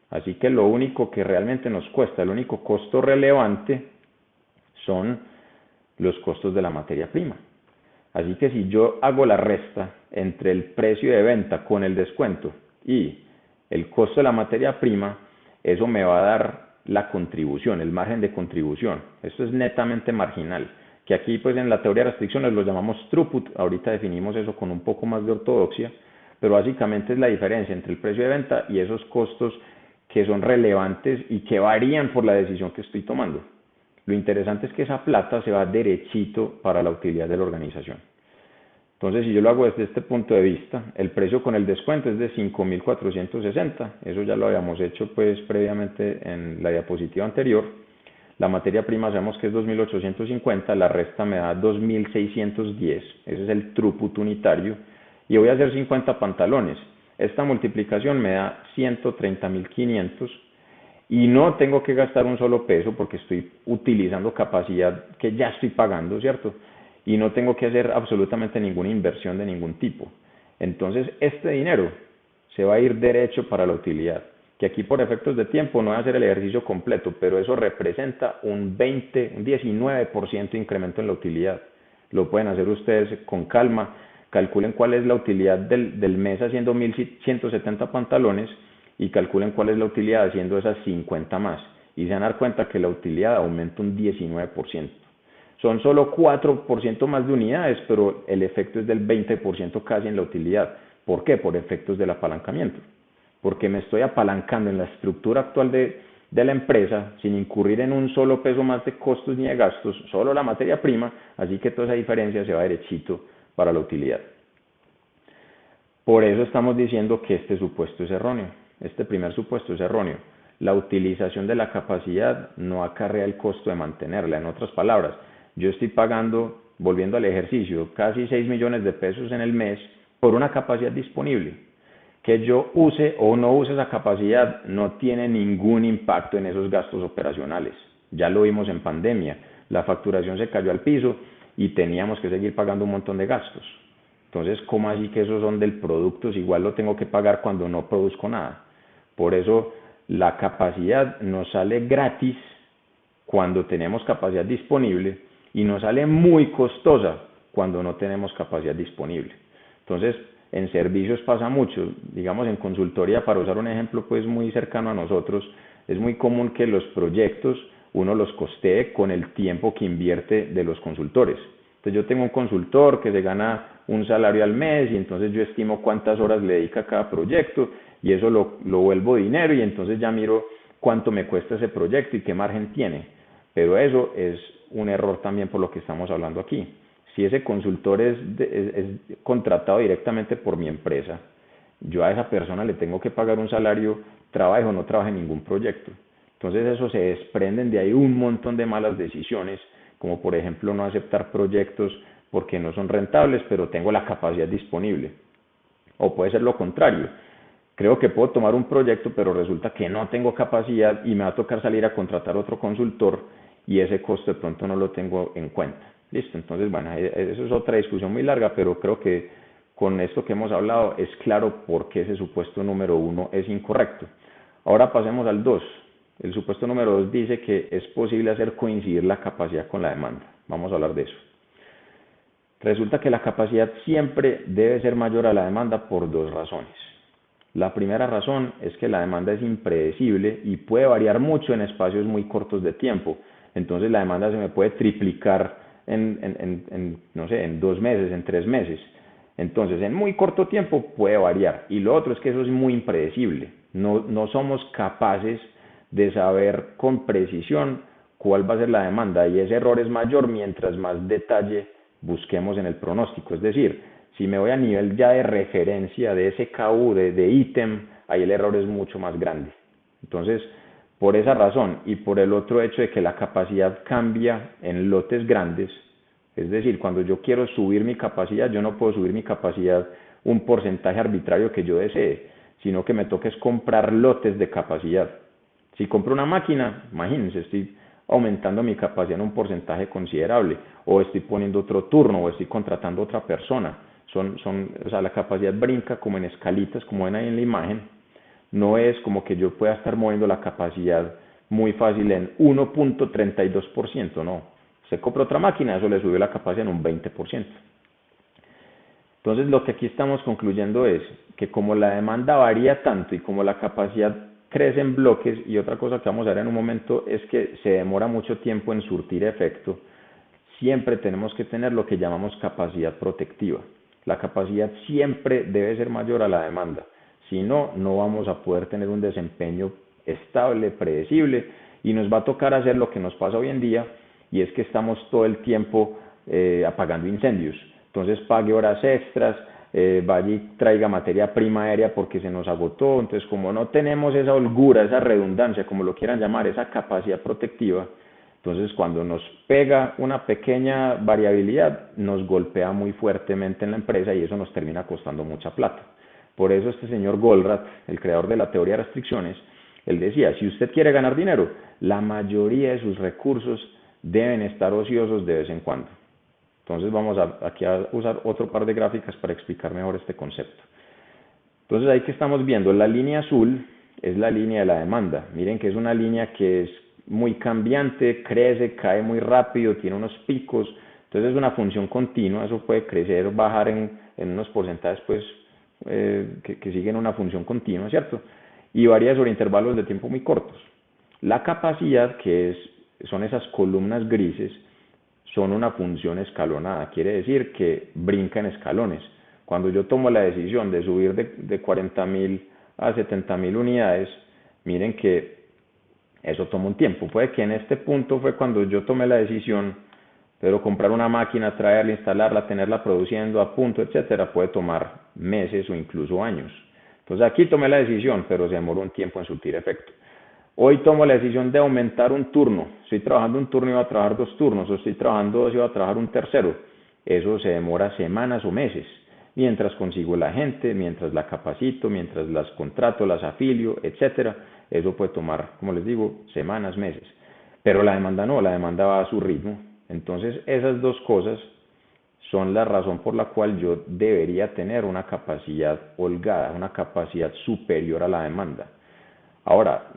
Speaker 1: Así que lo único que realmente nos cuesta, el único costo relevante son los costos de la materia prima. Así que si yo hago la resta entre el precio de venta con el descuento y el costo de la materia prima, eso me va a dar la contribución, el margen de contribución. Esto es netamente marginal, que aquí pues en la teoría de restricciones lo llamamos throughput, ahorita definimos eso con un poco más de ortodoxia, pero básicamente es la diferencia entre el precio de venta y esos costos que son relevantes y que varían por la decisión que estoy tomando. Lo interesante es que esa plata se va derechito para la utilidad de la organización. Entonces, si yo lo hago desde este punto de vista, el precio con el descuento es de 5.460, eso ya lo habíamos hecho pues previamente en la diapositiva anterior. La materia prima sabemos que es 2.850, la resta me da 2.610, ese es el throughput unitario, y voy a hacer 50 pantalones. Esta multiplicación me da 130.500 y no tengo que gastar un solo peso porque estoy utilizando capacidad que ya estoy pagando, ¿cierto? Y no tengo que hacer absolutamente ninguna inversión de ningún tipo. Entonces, este dinero se va a ir derecho para la utilidad, que aquí por efectos de tiempo no voy a hacer el ejercicio completo, pero eso representa un 19% de incremento en la utilidad. Lo pueden hacer ustedes con calma, calculen cuál es la utilidad del mes haciendo 1.170 pantalones y calculen cuál es la utilidad haciendo esas 50 más. Y se van a dar cuenta que la utilidad aumenta un 19%. Son solo 4% más de unidades, pero el efecto es del 20% casi en la utilidad. ¿Por qué? Por efectos del apalancamiento. Porque me estoy apalancando en la estructura actual de la empresa sin incurrir en un solo peso más de costos ni de gastos, solo la materia prima, así que toda esa diferencia se va derechito para la utilidad. Por eso estamos diciendo que este supuesto es erróneo. Este primer supuesto es erróneo. La utilización de la capacidad no acarrea el costo de mantenerla. En otras palabras, yo estoy pagando, volviendo al ejercicio, casi 6 millones de pesos en el mes por una capacidad disponible. Que yo use o no use esa capacidad no tiene ningún impacto en esos gastos operacionales. Ya lo vimos en pandemia, la facturación se cayó al piso y teníamos que seguir pagando un montón de gastos. Entonces, ¿cómo así que esos son del producto si igual lo tengo que pagar cuando no produzco nada? Por eso la capacidad nos sale gratis cuando tenemos capacidad disponible y nos sale muy costosa cuando no tenemos capacidad disponible. Entonces, en servicios pasa mucho, digamos en consultoría, para usar un ejemplo pues muy cercano a nosotros, es muy común que los proyectos uno los costee con el tiempo que invierte de los consultores. Entonces yo tengo un consultor que se gana un salario al mes y entonces yo estimo cuántas horas le dedica a cada proyecto y eso lo vuelvo dinero y entonces ya miro cuánto me cuesta ese proyecto y qué margen tiene. Pero eso es un error también por lo que estamos hablando aquí. Si ese consultor es contratado directamente por mi empresa, yo a esa persona le tengo que pagar un salario, trabaje o no trabaje en ningún proyecto. Entonces eso se desprenden de ahí un montón de malas decisiones, como por ejemplo no aceptar proyectos porque no son rentables, pero tengo la capacidad disponible. O puede ser lo contrario. Creo que puedo tomar un proyecto, pero resulta que no tengo capacidad y me va a tocar salir a contratar otro consultor y ese costo de pronto no lo tengo en cuenta. Listo, entonces bueno, eso es otra discusión muy larga, pero creo que con esto que hemos hablado es claro por qué ese supuesto número 1 es incorrecto. Ahora pasemos al 2. El supuesto número 2 dice que es posible hacer coincidir la capacidad con la demanda. Vamos a hablar de eso. Resulta que la capacidad siempre debe ser mayor a la demanda por dos razones. La primera razón es que la demanda es impredecible y puede variar mucho en espacios muy cortos de tiempo. Entonces la demanda se me puede triplicar no sé, en 2 meses, en 3 meses. Entonces en muy corto tiempo puede variar. Y lo otro es que eso es muy impredecible. No somos capaces de saber con precisión cuál va a ser la demanda y ese error es mayor mientras más detalle busquemos en el pronóstico. Es decir, si me voy a nivel ya de referencia de SKU, de ítem, ahí el error es mucho más grande. Entonces, por esa razón y por el otro hecho de que la capacidad cambia en lotes grandes, Es decir, cuando yo quiero subir mi capacidad, yo no puedo subir mi capacidad un porcentaje arbitrario que yo desee, sino que me toca es comprar lotes de capacidad. Si compro una máquina, imagínense, estoy aumentando mi capacidad en un porcentaje considerable, o estoy poniendo otro turno, o estoy contratando otra persona. O sea, la capacidad brinca como en escalitas, como ven ahí en la imagen. No es como que yo pueda estar moviendo la capacidad muy fácil en 1.32%, no. Se compra otra máquina, eso le sube la capacidad en un 20%. Entonces, lo que aquí estamos concluyendo es que como la demanda varía tanto y como la capacidad crece en bloques, y otra cosa que vamos a ver en un momento es que se demora mucho tiempo en surtir efecto, siempre tenemos que tener lo que llamamos capacidad protectiva. La capacidad siempre debe ser mayor a la demanda. Si no, no vamos a poder tener un desempeño estable, predecible, y nos va a tocar hacer lo que nos pasa hoy en día, y es que estamos todo el tiempo apagando incendios. Entonces pague horas extras, vaya y traiga materia prima aérea porque se nos agotó. Entonces, como no tenemos esa holgura, esa redundancia, como lo quieran llamar, esa capacidad protectiva, entonces cuando nos pega una pequeña variabilidad, nos golpea muy fuertemente en la empresa y eso nos termina costando mucha plata. Por eso este señor Goldratt, el creador de la teoría de restricciones, él decía, si usted quiere ganar dinero, la mayoría de sus recursos deben estar ociosos de vez en cuando. Entonces vamos aquí a usar otro par de gráficas para explicar mejor este concepto. Entonces ahí que estamos viendo, la línea azul es la línea de la demanda. Miren que es una línea que es muy cambiante, crece, cae muy rápido, tiene unos picos. Entonces es una función continua, eso puede crecer o bajar en unos porcentajes pues, que siguen una función continua, ¿cierto? Y varía sobre intervalos de tiempo muy cortos. La capacidad, son esas columnas grises, son una función escalonada, quiere decir que brinca en escalones. Cuando yo tomo la decisión de subir de 40.000 a 70.000 unidades, miren que eso toma un tiempo. Puede que en este punto fue cuando yo tomé la decisión, pero comprar una máquina, traerla, instalarla, tenerla produciendo a punto, etcétera, puede tomar meses o incluso años. Entonces aquí tomé la decisión, pero se demoró un tiempo en surtir efecto. Hoy tomo la decisión de aumentar un turno. Estoy trabajando un turno y voy a trabajar 2 turnos, o estoy trabajando 2 y voy a trabajar un tercero. Eso se demora semanas o meses. Mientras consigo la gente, mientras la capacito, mientras las contrato, las afilio, etcétera. Eso puede tomar, como les digo, semanas, meses. Pero la demanda no, la demanda va a su ritmo. Entonces, esas dos cosas son la razón por la cual yo debería tener una capacidad holgada, una capacidad superior a la demanda. Ahora,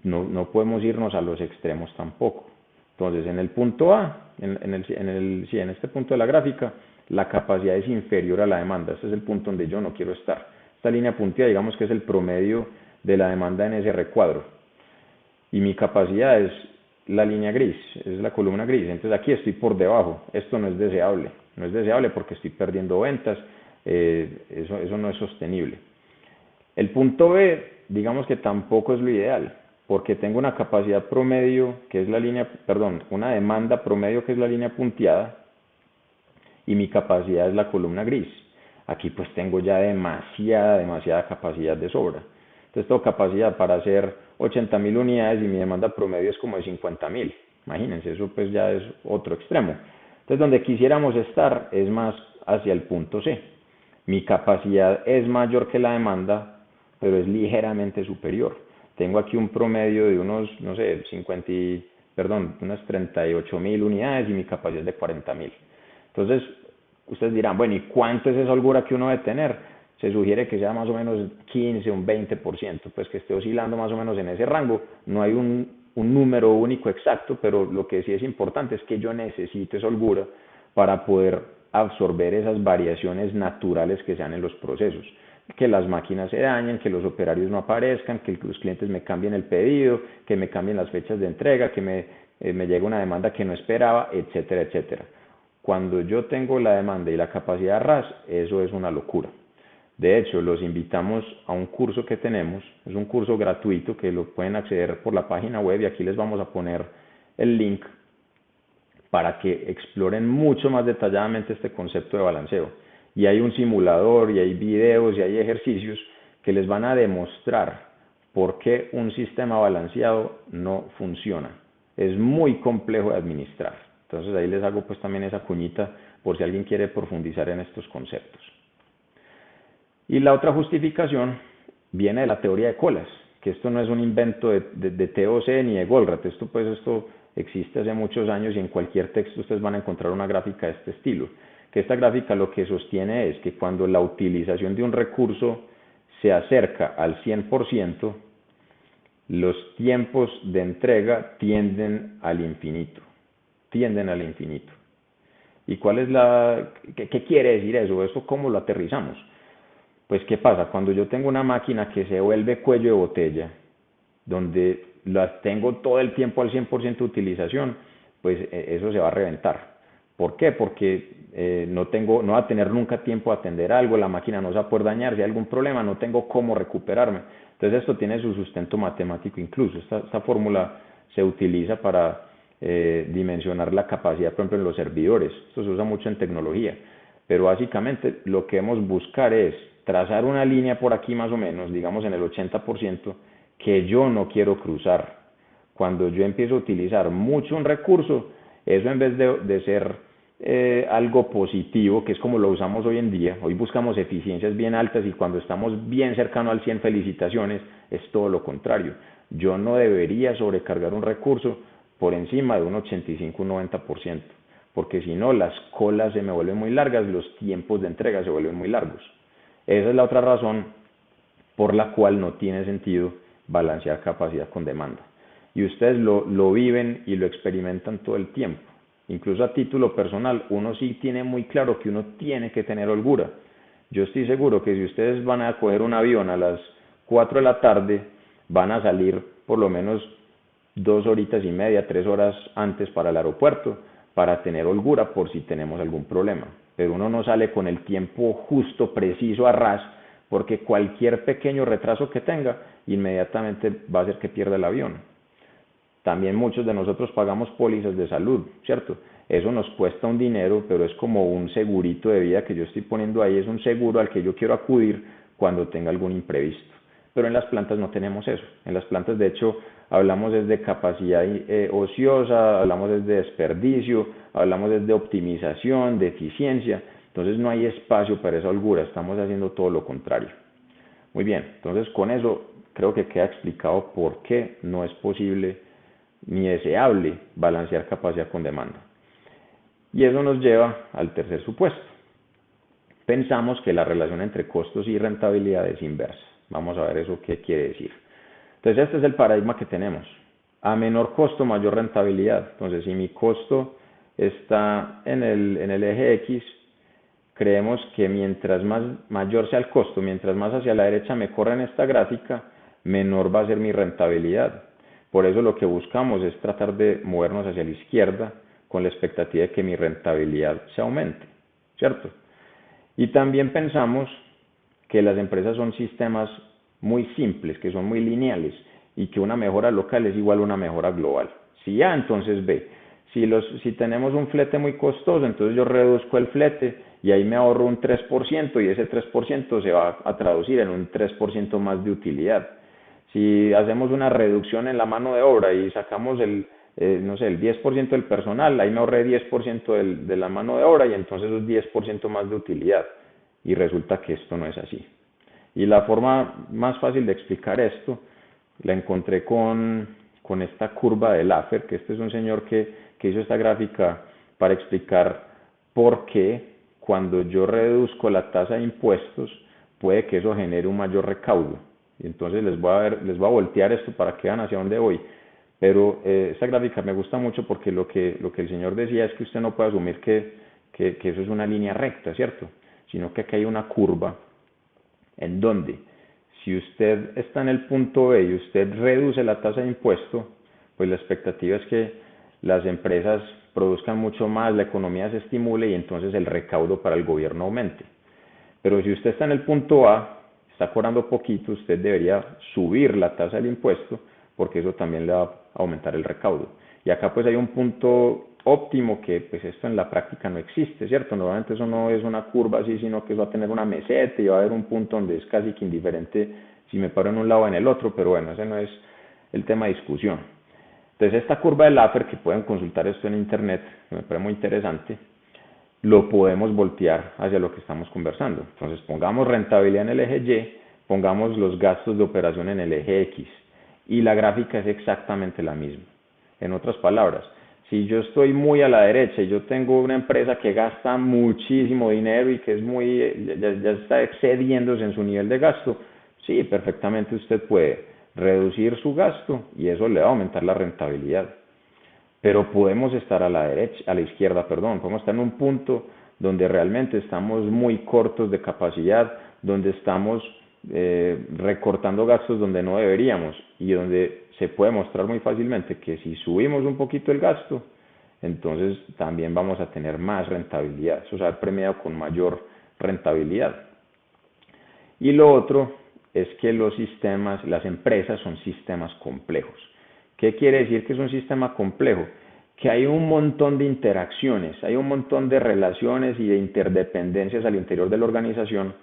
Speaker 1: no podemos irnos a los extremos tampoco. Entonces, en el punto A, en este punto de la gráfica, la capacidad es inferior a la demanda. Este es el punto donde yo no quiero estar. Esta línea punteada, digamos que es el promedio de la demanda en ese recuadro. Y mi capacidad es la línea gris, es la columna gris. Entonces aquí estoy por debajo. Esto no es deseable. No es deseable porque estoy perdiendo ventas. Eso no es sostenible. El punto B, digamos que tampoco es lo ideal, porque tengo una capacidad promedio, que es la línea, perdón, una demanda promedio, que es la línea punteada, y mi capacidad es la columna gris. Aquí pues tengo ya demasiada capacidad de sobra. Entonces tengo capacidad para hacer 80.000 unidades y mi demanda promedio es como de 50.000. Imagínense, eso pues ya es otro extremo. Entonces donde quisiéramos estar es más hacia el punto C. Mi capacidad es mayor que la demanda, pero es ligeramente superior. Tengo aquí un promedio de unos, no sé, unas 38.000 unidades y mi capacidad es de 40.000. Entonces, ustedes dirán, bueno, ¿y cuánto es esa holgura que uno debe tener? Se sugiere que sea más o menos 15, un 20%, pues que esté oscilando más o menos en ese rango. No hay un número único exacto, pero lo que sí es importante es que yo necesito esa holgura para poder absorber esas variaciones naturales que sean en los procesos. Que las máquinas se dañen, que los operarios no aparezcan, que los clientes me cambien el pedido, que me cambien las fechas de entrega, que me llegue una demanda que no esperaba, etcétera, etcétera. Cuando yo tengo la demanda y la capacidad RAS, eso es una locura. De hecho, los invitamos a un curso que tenemos, es un curso gratuito que lo pueden acceder por la página web y aquí les vamos a poner el link para que exploren mucho más detalladamente este concepto de balanceo. Y hay un simulador, y hay videos, y hay ejercicios que les van a demostrar por qué un sistema balanceado no funciona. Es muy complejo de administrar. Entonces ahí les hago pues también esa cuñita por si alguien quiere profundizar en estos conceptos. Y la otra justificación viene de la teoría de colas, que esto no es un invento de TOC ni de Goldratt, esto existe hace muchos años y en cualquier texto ustedes van a encontrar una gráfica de este estilo, que esta gráfica lo que sostiene es que cuando la utilización de un recurso se acerca al 100%, los tiempos de entrega tienden al infinito, ¿Y cuál es qué quiere decir eso? ¿Eso cómo lo aterrizamos? Pues, ¿qué pasa? Cuando yo tengo una máquina que se vuelve cuello de botella, donde las tengo todo el tiempo al 100% de utilización, pues eso se va a reventar. ¿Por qué? Porque no va a tener nunca tiempo de atender algo, la máquina no se va a poder dañar, si hay algún problema no tengo cómo recuperarme. Entonces esto tiene su sustento matemático incluso. Esta fórmula se utiliza para dimensionar la capacidad, por ejemplo, en los servidores. Esto se usa mucho en tecnología. Pero básicamente lo que debemos buscar es trazar una línea por aquí más o menos, digamos en el 80%, que yo no quiero cruzar. Cuando yo empiezo a utilizar mucho un recurso, eso en vez de ser algo positivo, que es como lo usamos hoy en día, hoy buscamos eficiencias bien altas y cuando estamos bien cercano al 100, felicitaciones, es todo lo contrario. Yo no debería sobrecargar un recurso por encima de un 85, un 90%, porque si no las colas se me vuelven muy largas, los tiempos de entrega se vuelven muy largos. Esa es la otra razón por la cual no tiene sentido balancear capacidad con demanda. Y ustedes lo viven y lo experimentan todo el tiempo. Incluso a título personal, uno sí tiene muy claro que uno tiene que tener holgura. Yo estoy seguro que si ustedes van a coger un avión a las 4 de la tarde, van a salir por lo menos 2 horitas y media, 3 horas antes para el aeropuerto, para tener holgura por si tenemos algún problema. Pero uno no sale con el tiempo justo, preciso, a ras, porque cualquier pequeño retraso que tenga, inmediatamente va a hacer que pierda el avión. También muchos de nosotros pagamos pólizas de salud, ¿cierto? Eso nos cuesta un dinero, pero es como un segurito de vida que yo estoy poniendo ahí, es un seguro al que yo quiero acudir cuando tenga algún imprevisto. Pero en las plantas no tenemos eso. En las plantas, de hecho, hablamos desde capacidad ociosa, hablamos desde desperdicio, hablamos desde optimización, de eficiencia. Entonces no hay espacio para esa holgura, estamos haciendo todo lo contrario. Muy bien, entonces con eso creo que queda explicado por qué no es posible ni deseable balancear capacidad con demanda. Y eso nos lleva al tercer supuesto. Pensamos que la relación entre costos y rentabilidad es inversa. Vamos a ver eso qué quiere decir. Entonces este es el paradigma que tenemos. A menor costo, mayor rentabilidad. Entonces si mi costo está en el eje X, creemos que mientras mayor sea el costo, mientras más hacia la derecha me corra en esta gráfica, menor va a ser mi rentabilidad. Por eso lo que buscamos es tratar de movernos hacia la izquierda con la expectativa de que mi rentabilidad se aumente, ¿cierto? Y también pensamos que las empresas son sistemas muy simples, que son muy lineales y que una mejora local es igual a una mejora global. Si A, entonces B. Si tenemos un flete muy costoso, entonces yo reduzco el flete y ahí me ahorro un 3% y ese 3% se va a traducir en un 3% más de utilidad. Si hacemos una reducción en la mano de obra y sacamos el 10% del personal, ahí me ahorré 10% de la mano de obra y entonces es 10% más de utilidad. Y resulta que esto no es así. Y la forma más fácil de explicar esto la encontré con esta curva de Laffer, que este es un señor que hizo esta gráfica para explicar por qué cuando yo reduzco la tasa de impuestos puede que eso genere un mayor recaudo. Y entonces les voy a voltear esto para que vean hacia dónde voy. Pero esta gráfica me gusta mucho porque lo que el señor decía es que usted no puede asumir que eso es una línea recta, ¿cierto? Sino que aquí hay una curva en donde si usted está en el punto B y usted reduce la tasa de impuesto, pues la expectativa es que las empresas produzcan mucho más, la economía se estimule y entonces el recaudo para el gobierno aumente. Pero si usted está en el punto A, está cobrando poquito, usted debería subir la tasa del impuesto porque eso también le va a aumentar el recaudo. Y acá pues hay un punto óptimo que pues esto en la práctica no existe, ¿cierto? Normalmente eso no es una curva así, sino que eso va a tener una meseta y va a haber un punto donde es casi que indiferente si me paro en un lado o en el otro, pero bueno, ese no es el tema de discusión. Entonces esta curva de Laffer, que pueden consultar esto en internet, que me parece muy interesante, lo podemos voltear hacia lo que estamos conversando. Entonces pongamos rentabilidad en el eje Y, pongamos los gastos de operación en el eje X y la gráfica es exactamente la misma. En otras palabras, si yo estoy muy a la derecha y yo tengo una empresa que gasta muchísimo dinero y que es ya está excediéndose en su nivel de gasto, sí, perfectamente usted puede reducir su gasto y eso le va a aumentar la rentabilidad. Pero podemos estar a la derecha, a la izquierda, perdón, podemos estar en un punto donde realmente estamos muy cortos de capacidad, donde estamos recortando gastos donde no deberíamos y donde se puede mostrar muy fácilmente que si subimos un poquito el gasto, entonces también vamos a tener más rentabilidad, eso se va a ver premiado con mayor rentabilidad. Y lo otro es que los sistemas, las empresas son sistemas complejos. ¿Qué quiere decir que es un sistema complejo? Que hay un montón de interacciones, hay un montón de relaciones y de interdependencias al interior de la organización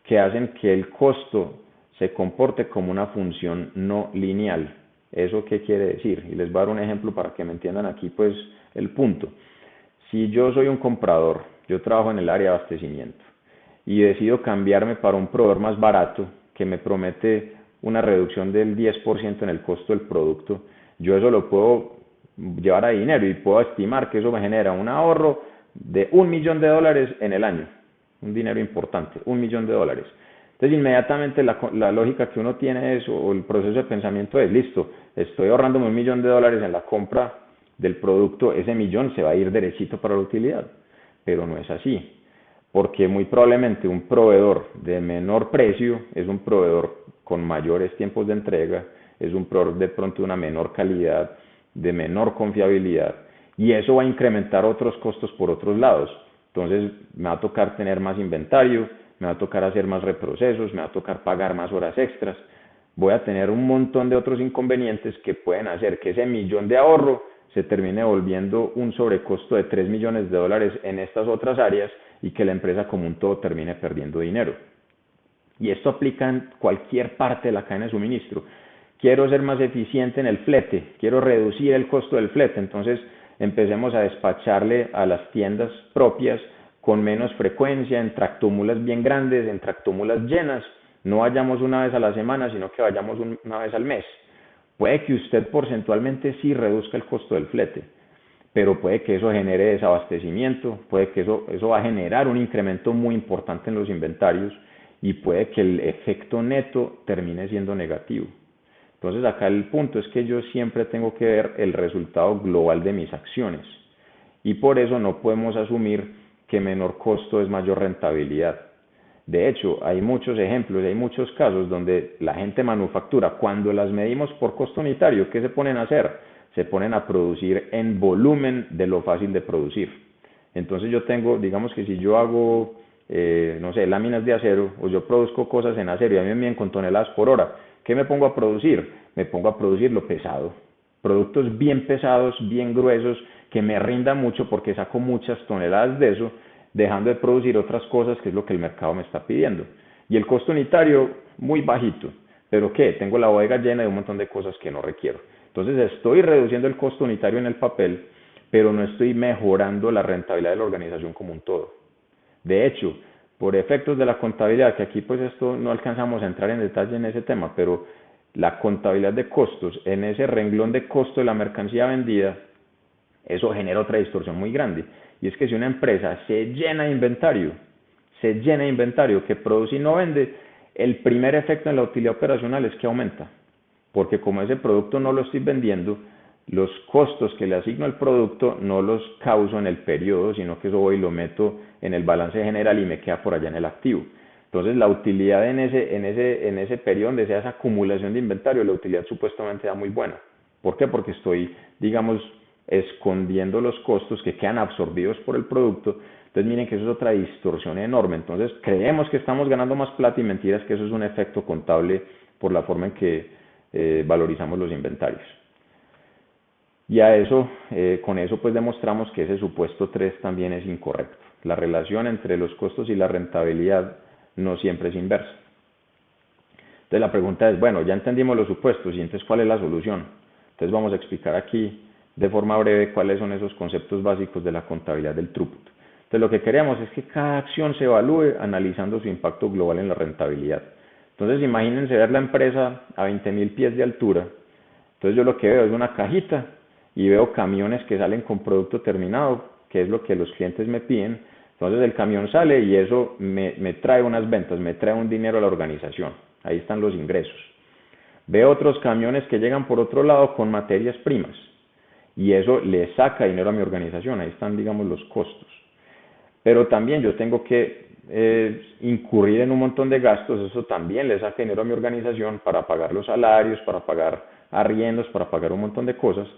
Speaker 1: que hacen que el costo se comporte como una función no lineal. ¿Eso qué quiere decir? Y les voy a dar un ejemplo para que me entiendan aquí pues el punto. Si yo soy un comprador, yo trabajo en el área de abastecimiento y decido cambiarme para un proveedor más barato que me promete una reducción del 10% en el costo del producto, yo eso lo puedo llevar a dinero y puedo estimar que eso me genera un ahorro de $1.000.000 en el año, un dinero importante, $1.000.000. Entonces inmediatamente la lógica que uno tiene es, o el proceso de pensamiento es, listo, estoy ahorrándome $1.000.000 en la compra del producto, ese millón se va a ir derechito para la utilidad, pero no es así, porque muy probablemente un proveedor de menor precio es un proveedor con mayores tiempos de entrega, es un proveedor de pronto de una menor calidad, de menor confiabilidad, y eso va a incrementar otros costos por otros lados. Entonces me va a tocar tener más inventario, me va a tocar hacer más reprocesos, me va a tocar pagar más horas extras, voy a tener un montón de otros inconvenientes que pueden hacer que ese millón de ahorro se termine volviendo un sobrecosto de $3.000.000 en estas otras áreas y que la empresa como un todo termine perdiendo dinero. Y esto aplica en cualquier parte de la cadena de suministro. Quiero ser más eficiente en el flete, quiero reducir el costo del flete, entonces empecemos a despacharle a las tiendas propias con menos frecuencia, en tractómulas bien grandes, en tractómulas llenas. No vayamos una vez a la semana, sino que vayamos una vez al mes. Puede que usted porcentualmente sí reduzca el costo del flete, pero puede que eso genere desabastecimiento, puede que eso va a generar un incremento muy importante en los inventarios y puede que el efecto neto termine siendo negativo. Entonces acá el punto es que yo siempre tengo que ver el resultado global de mis acciones y por eso no podemos asumir que menor costo es mayor rentabilidad. De hecho, hay muchos ejemplos, hay muchos casos donde la gente manufactura, cuando las medimos por costo unitario, ¿qué se ponen a hacer? Se ponen a producir en volumen de lo fácil de producir. Entonces yo tengo, digamos que si yo hago, no sé, láminas de acero, o yo produzco cosas en acero y a mí me miden con toneladas por hora, ¿qué me pongo a producir? Me pongo a producir lo pesado. Productos bien pesados, bien gruesos, que me rindan mucho porque saco muchas toneladas de eso, dejando de producir otras cosas que es lo que el mercado me está pidiendo. Y el costo unitario muy bajito, pero ¿qué? Tengo la bodega llena de un montón de cosas que no requiero. Entonces estoy reduciendo el costo unitario en el papel, pero no estoy mejorando la rentabilidad de la organización como un todo. De hecho, por efectos de la contabilidad, que aquí pues esto no alcanzamos a entrar en detalle en ese tema, pero la contabilidad de costos en ese renglón de costo de la mercancía vendida, eso genera otra distorsión muy grande. Y es que si una empresa se llena de inventario que produce y no vende, el primer efecto en la utilidad operacional es que aumenta. Porque como ese producto no lo estoy vendiendo, los costos que le asigno al producto no los causo en el periodo, sino que eso voy y lo meto en el balance general y me queda por allá en el activo. Entonces la utilidad en ese periodo donde sea esa acumulación de inventario, la utilidad supuestamente da muy buena. ¿Por qué? Porque estoy, digamos, escondiendo los costos que quedan absorbidos por el producto. Entonces miren que eso es otra distorsión enorme. Entonces creemos que estamos ganando más plata y mentiras que eso es un efecto contable por la forma en que valorizamos los inventarios. Y a eso, con eso pues demostramos que ese supuesto 3 también es incorrecto. La relación entre los costos y la rentabilidad no siempre es inversa. Entonces la pregunta es, bueno, ya entendimos los supuestos y entonces ¿cuál es la solución? Entonces vamos a explicar aquí de forma breve cuáles son esos conceptos básicos de la contabilidad del throughput. Entonces lo que queremos es que cada acción se evalúe analizando su impacto global en la rentabilidad. Entonces imagínense ver la empresa a 20.000 pies de altura. Entonces yo lo que veo es una cajita y veo camiones que salen con producto terminado, que es lo que los clientes me piden. Entonces el camión sale y eso me trae unas ventas, me trae un dinero a la organización. Ahí están los ingresos. Veo otros camiones que llegan por otro lado con materias primas y eso le saca dinero a mi organización. Ahí están, digamos, los costos. Pero también yo tengo que incurrir en un montón de gastos, eso también le saca dinero a mi organización para pagar los salarios, para pagar arriendos, para pagar un montón de cosas.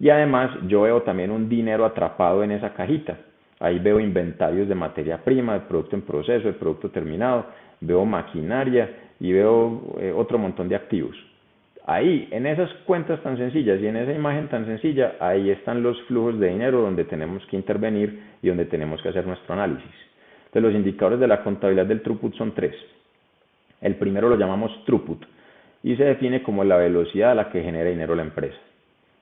Speaker 1: Y además yo veo también un dinero atrapado en esa cajita. Ahí veo inventarios de materia prima, de producto en proceso, de producto terminado, veo maquinaria y veo otro montón de activos. Ahí, en esas cuentas tan sencillas y en esa imagen tan sencilla, ahí están los flujos de dinero donde tenemos que intervenir y donde tenemos que hacer nuestro análisis. Entonces, los indicadores de la contabilidad del throughput son tres. El primero lo llamamos throughput y se define como la velocidad a la que genera dinero la empresa.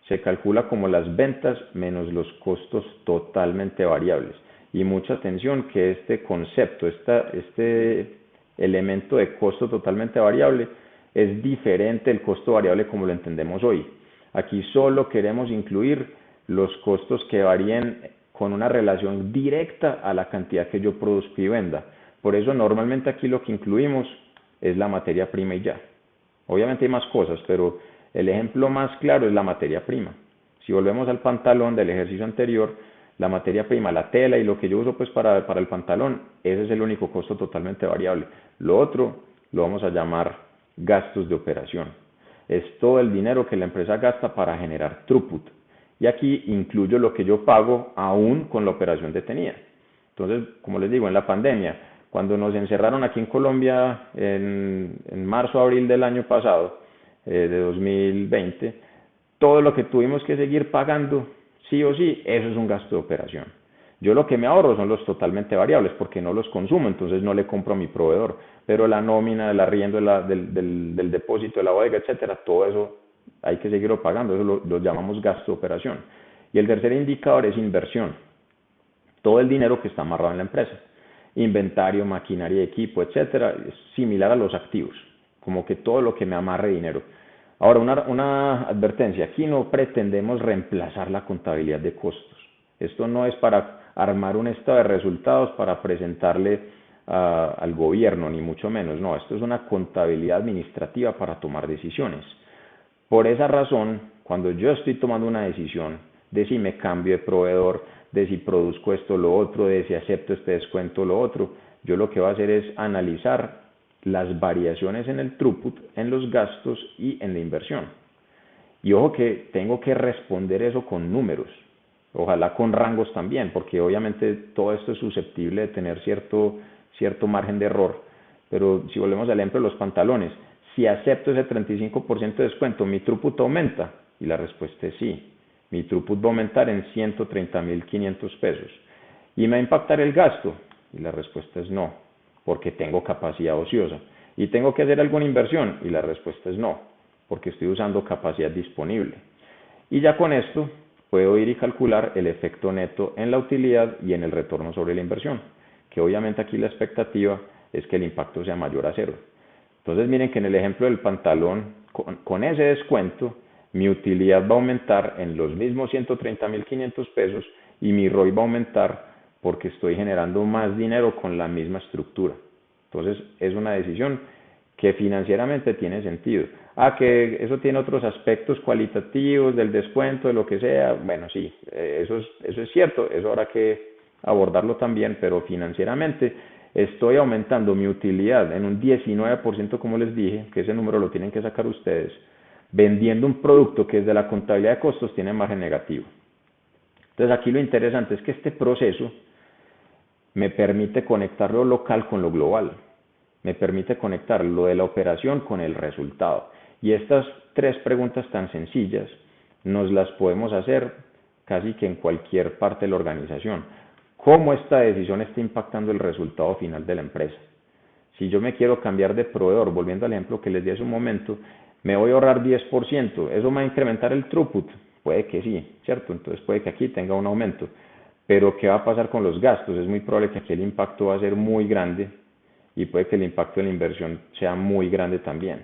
Speaker 1: Se calcula como las ventas menos los costos totalmente variables. Y mucha atención que este concepto, este elemento de costo totalmente variable, es diferente del costo variable como lo entendemos hoy. Aquí solo queremos incluir los costos que varíen con una relación directa a la cantidad que yo produzco y venda. Por eso normalmente aquí lo que incluimos es la materia prima y ya. Obviamente hay más cosas, pero el ejemplo más claro es la materia prima. Si volvemos al pantalón del ejercicio anterior, la materia prima, la tela y lo que yo uso pues para el pantalón, ese es el único costo totalmente variable. Lo otro lo vamos a llamar gastos de operación. Es todo el dinero que la empresa gasta para generar throughput. Y aquí incluyo lo que yo pago aún con la operación detenida. Entonces, como les digo, en la pandemia, cuando nos encerraron aquí en Colombia en marzo, abril del año pasado, de 2020, todo lo que tuvimos que seguir pagando, sí o sí, eso es un gasto de operación. Yo lo que me ahorro son los totalmente variables porque no los consumo, entonces no le compro a mi proveedor. Pero la nómina, el arriendo del depósito de la bodega, etcétera, todo eso hay que seguirlo pagando, eso lo llamamos gasto de operación. Y el tercer indicador es inversión, todo el dinero que está amarrado en la empresa. Inventario, maquinaria, equipo, etcétera, es similar a los activos, como que todo lo que me amarre dinero. Ahora, una advertencia, aquí no pretendemos reemplazar la contabilidad de costos. Esto no es para armar un estado de resultados para presentarle al gobierno, ni mucho menos. No, esto es una contabilidad administrativa para tomar decisiones. Por esa razón, cuando yo estoy tomando una decisión de si me cambio de proveedor, de si produzco esto o lo otro, de si acepto este descuento o lo otro, yo lo que voy a hacer es analizar las variaciones en el throughput, en los gastos y en la inversión. Y ojo que tengo que responder eso con números, ojalá con rangos también, porque obviamente todo esto es susceptible de tener cierto margen de error. Pero si volvemos al ejemplo de los pantalones, si acepto ese 35% de descuento, ¿mi throughput aumenta? Y la respuesta es sí. Mi throughput va a aumentar en 130.500 pesos. ¿Y me va a impactar el gasto? Y la respuesta es no, porque tengo capacidad ociosa. ¿Y tengo que hacer alguna inversión? Y la respuesta es no, porque estoy usando capacidad disponible. Y ya con esto puedo ir y calcular el efecto neto en la utilidad y en el retorno sobre la inversión, que obviamente aquí la expectativa es que el impacto sea mayor a cero. Entonces miren que en el ejemplo del pantalón, con ese descuento, mi utilidad va a aumentar en los mismos 130.500 pesos y mi ROI va a aumentar porque estoy generando más dinero con la misma estructura. Entonces es una decisión que financieramente tiene sentido. Que eso tiene otros aspectos cualitativos del descuento, de lo que sea. Bueno, sí, eso es cierto, eso habrá que abordarlo también, pero financieramente estoy aumentando mi utilidad en un 19%, como les dije, que ese número lo tienen que sacar ustedes, vendiendo un producto que desde la contabilidad de costos tiene margen negativo. Entonces aquí lo interesante es que este proceso me permite conectar lo local con lo global, me permite conectar lo de la operación con el resultado. Y estas tres preguntas tan sencillas nos las podemos hacer casi que en cualquier parte de la organización. ¿Cómo esta decisión está impactando el resultado final de la empresa? Si yo me quiero cambiar de proveedor, volviendo al ejemplo que les di hace un momento, Me voy a ahorrar 10%, ¿eso me va a incrementar el throughput? Puede que sí, ¿cierto? Entonces puede que aquí tenga un aumento. Pero ¿qué va a pasar con los gastos? Es muy probable que aquí el impacto va a ser muy grande y puede que el impacto de la inversión sea muy grande también.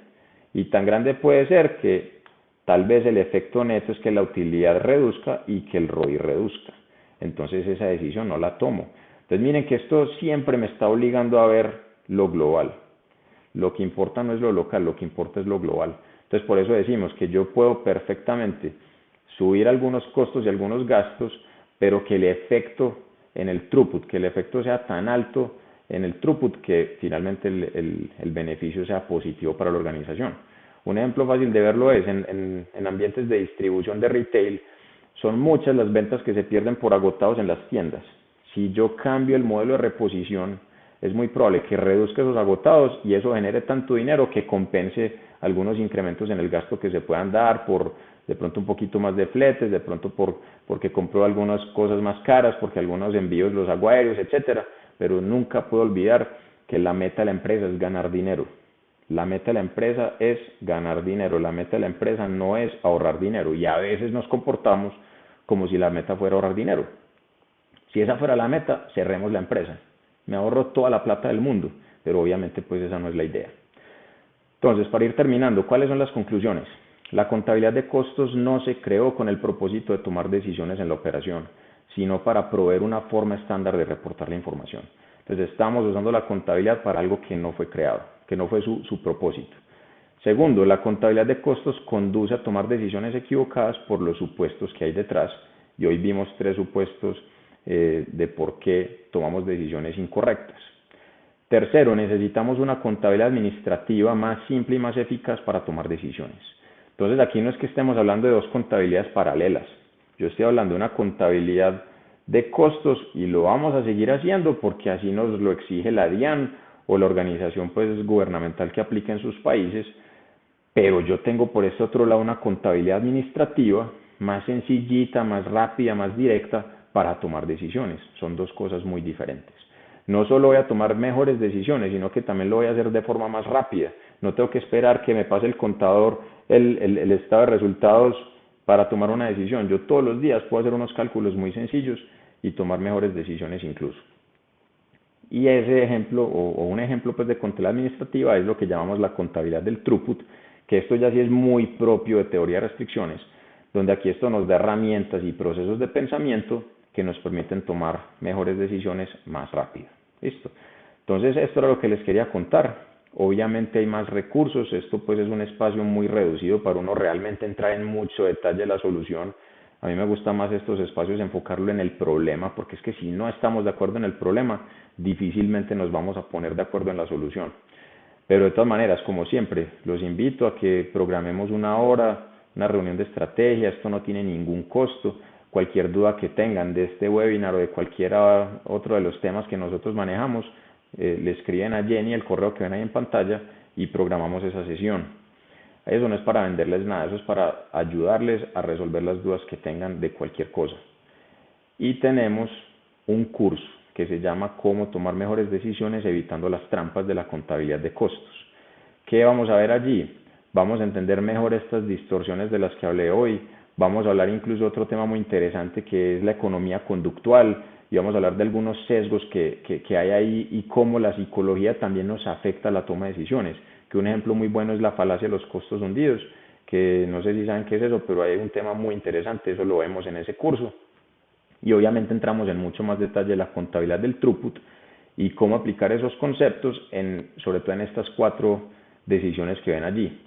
Speaker 1: Y tan grande puede ser que tal vez el efecto neto es que la utilidad reduzca y que el ROI reduzca. Entonces esa decisión no la tomo. Entonces miren que esto siempre me está obligando a ver lo global. Lo que importa no es lo local, lo que importa es lo global. Entonces por eso decimos que yo puedo perfectamente subir algunos costos y algunos gastos, pero que el efecto en el throughput, que el efecto sea tan alto en el throughput que finalmente el beneficio sea positivo para la organización. Un ejemplo fácil de verlo es en ambientes de distribución de retail, son muchas las ventas que se pierden por agotados en las tiendas. Si yo cambio el modelo de reposición, es muy probable que reduzca esos agotados y eso genere tanto dinero que compense algunos incrementos en el gasto que se puedan dar por de pronto un poquito más de fletes, de pronto porque compró algunas cosas más caras, porque algunos envíos los hago aéreos, etcétera. Pero nunca puedo olvidar que la meta de la empresa es ganar dinero. La meta de la empresa es ganar dinero, la meta de la empresa no es ahorrar dinero y a veces nos comportamos como si la meta fuera ahorrar dinero. Si esa fuera la meta, cerremos la empresa. Me ahorro toda la plata del mundo, pero obviamente pues esa no es la idea. Entonces, para ir terminando, ¿cuáles son las conclusiones? La contabilidad de costos no se creó con el propósito de tomar decisiones en la operación, sino para proveer una forma estándar de reportar la información. Entonces, estamos usando la contabilidad para algo que no fue creado, que no fue su propósito. Segundo, la contabilidad de costos conduce a tomar decisiones equivocadas por los supuestos que hay detrás. Y hoy vimos 3 supuestos de por qué tomamos decisiones incorrectas. Tercero, necesitamos una contabilidad administrativa más simple y más eficaz para tomar decisiones. Entonces, aquí no es que estemos hablando de 2 contabilidades paralelas. Yo estoy hablando de una contabilidad de costos y lo vamos a seguir haciendo porque así nos lo exige la DIAN o la organización pues, gubernamental que aplica en sus países. Pero yo tengo por este otro lado una contabilidad administrativa más sencillita, más rápida, más directa para tomar decisiones. Son 2 cosas muy diferentes. No solo voy a tomar mejores decisiones, sino que también lo voy a hacer de forma más rápida. No tengo que esperar que me pase el contador el estado de resultados para tomar una decisión. Yo todos los días puedo hacer unos cálculos muy sencillos y tomar mejores decisiones incluso. Y ese ejemplo, o un ejemplo pues, de contabilidad administrativa, es lo que llamamos la contabilidad del throughput, que esto ya sí es muy propio de teoría de restricciones, donde aquí esto nos da herramientas y procesos de pensamiento que nos permiten tomar mejores decisiones más rápido. ¿Listo? Entonces, esto era lo que les quería contar. Obviamente hay más recursos, esto pues es un espacio muy reducido para uno realmente entrar en mucho detalle de la solución. A mí me gusta más estos espacios enfocarlo en el problema, porque es que si no estamos de acuerdo en el problema, difícilmente nos vamos a poner de acuerdo en la solución. Pero de todas maneras, como siempre, los invito a que programemos una hora, una reunión de estrategia, esto no tiene ningún costo. Cualquier duda que tengan de este webinar o de cualquier otro de los temas que nosotros manejamos, le escriben a Jenny el correo que ven ahí en pantalla y programamos esa sesión. Eso no es para venderles nada, eso es para ayudarles a resolver las dudas que tengan de cualquier cosa. Y tenemos un curso que se llama Cómo tomar mejores decisiones evitando las trampas de la contabilidad de costos. ¿Qué vamos a ver allí? Vamos a entender mejor estas distorsiones de las que hablé hoy. Vamos a hablar incluso de otro tema muy interesante que es la economía conductual y vamos a hablar de algunos sesgos que hay ahí y cómo la psicología también nos afecta a la toma de decisiones. Que un ejemplo muy bueno es la falacia de los costos hundidos, que no sé si saben qué es eso, pero hay un tema muy interesante, eso lo vemos en ese curso. Y obviamente entramos en mucho más detalle de la contabilidad del throughput y cómo aplicar esos conceptos, sobre todo en estas 4 decisiones que ven allí.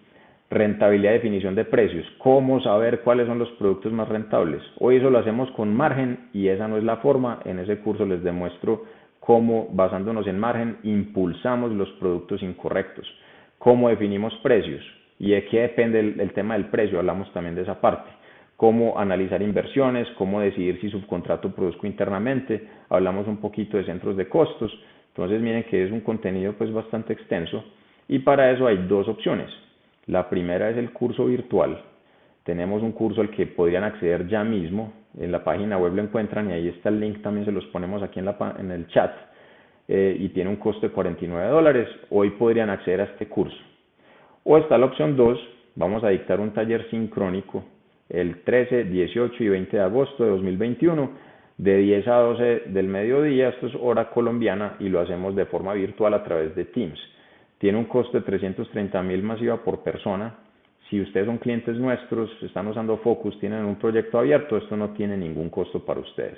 Speaker 1: Rentabilidad y definición de precios, cómo saber cuáles son los productos más rentables. Hoy eso lo hacemos con margen y esa no es la forma. En ese curso les demuestro cómo, basándonos en margen, impulsamos los productos incorrectos. Cómo definimos precios y de qué depende el tema del precio, hablamos también de esa parte. Cómo analizar inversiones, cómo decidir si subcontrato o produzco internamente, hablamos un poquito de centros de costos. Entonces miren que es un contenido pues bastante extenso y para eso hay 2 opciones. La primera es el curso virtual. Tenemos un curso al que podrían acceder ya mismo, en la página web lo encuentran y ahí está el link, también se los ponemos aquí en el chat, y tiene un costo de $49. Hoy podrían acceder a este curso. O está la opción 2, vamos a dictar un taller sincrónico el 13, 18 y 20 de agosto de 2021 de 10 a 12 del mediodía, esto es hora colombiana, y lo hacemos de forma virtual a través de Teams. Tiene un costo de 330.000 masiva por persona. Si ustedes son clientes nuestros, están usando Focus, tienen un proyecto abierto, esto no tiene ningún costo para ustedes.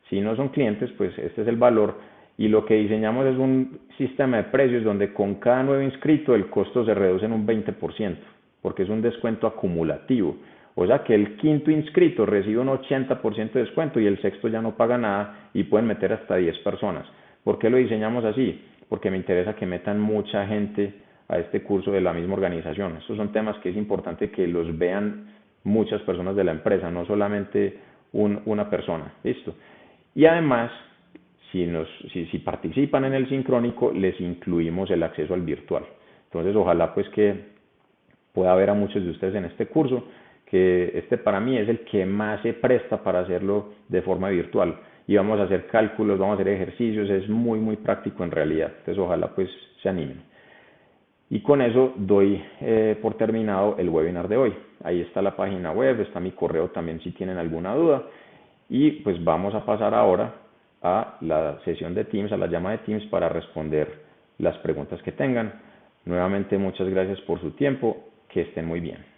Speaker 1: Si no son clientes, pues este es el valor, y lo que diseñamos es un sistema de precios donde con cada nuevo inscrito el costo se reduce en un 20%, porque es un descuento acumulativo. O sea que el quinto inscrito recibe un 80% de descuento y el sexto ya no paga nada y pueden meter hasta 10 personas. ¿Por qué lo diseñamos así? Porque me interesa que metan mucha gente a este curso de la misma organización. Estos son temas que es importante que los vean muchas personas de la empresa, no solamente una persona. ¿Listo? Y además, si participan en el sincrónico, les incluimos el acceso al virtual. Entonces, ojalá pues que pueda ver a muchos de ustedes en este curso, que este para mí es el que más se presta para hacerlo de forma virtual. Y vamos a hacer cálculos, vamos a hacer ejercicios, es muy, muy práctico en realidad. Entonces, ojalá pues se animen. Y con eso doy por terminado el webinar de hoy. Ahí está la página web, está mi correo también si tienen alguna duda. Y pues vamos a pasar ahora a la sesión de Teams, a la llama de Teams para responder las preguntas que tengan. Nuevamente muchas gracias por su tiempo, que estén muy bien.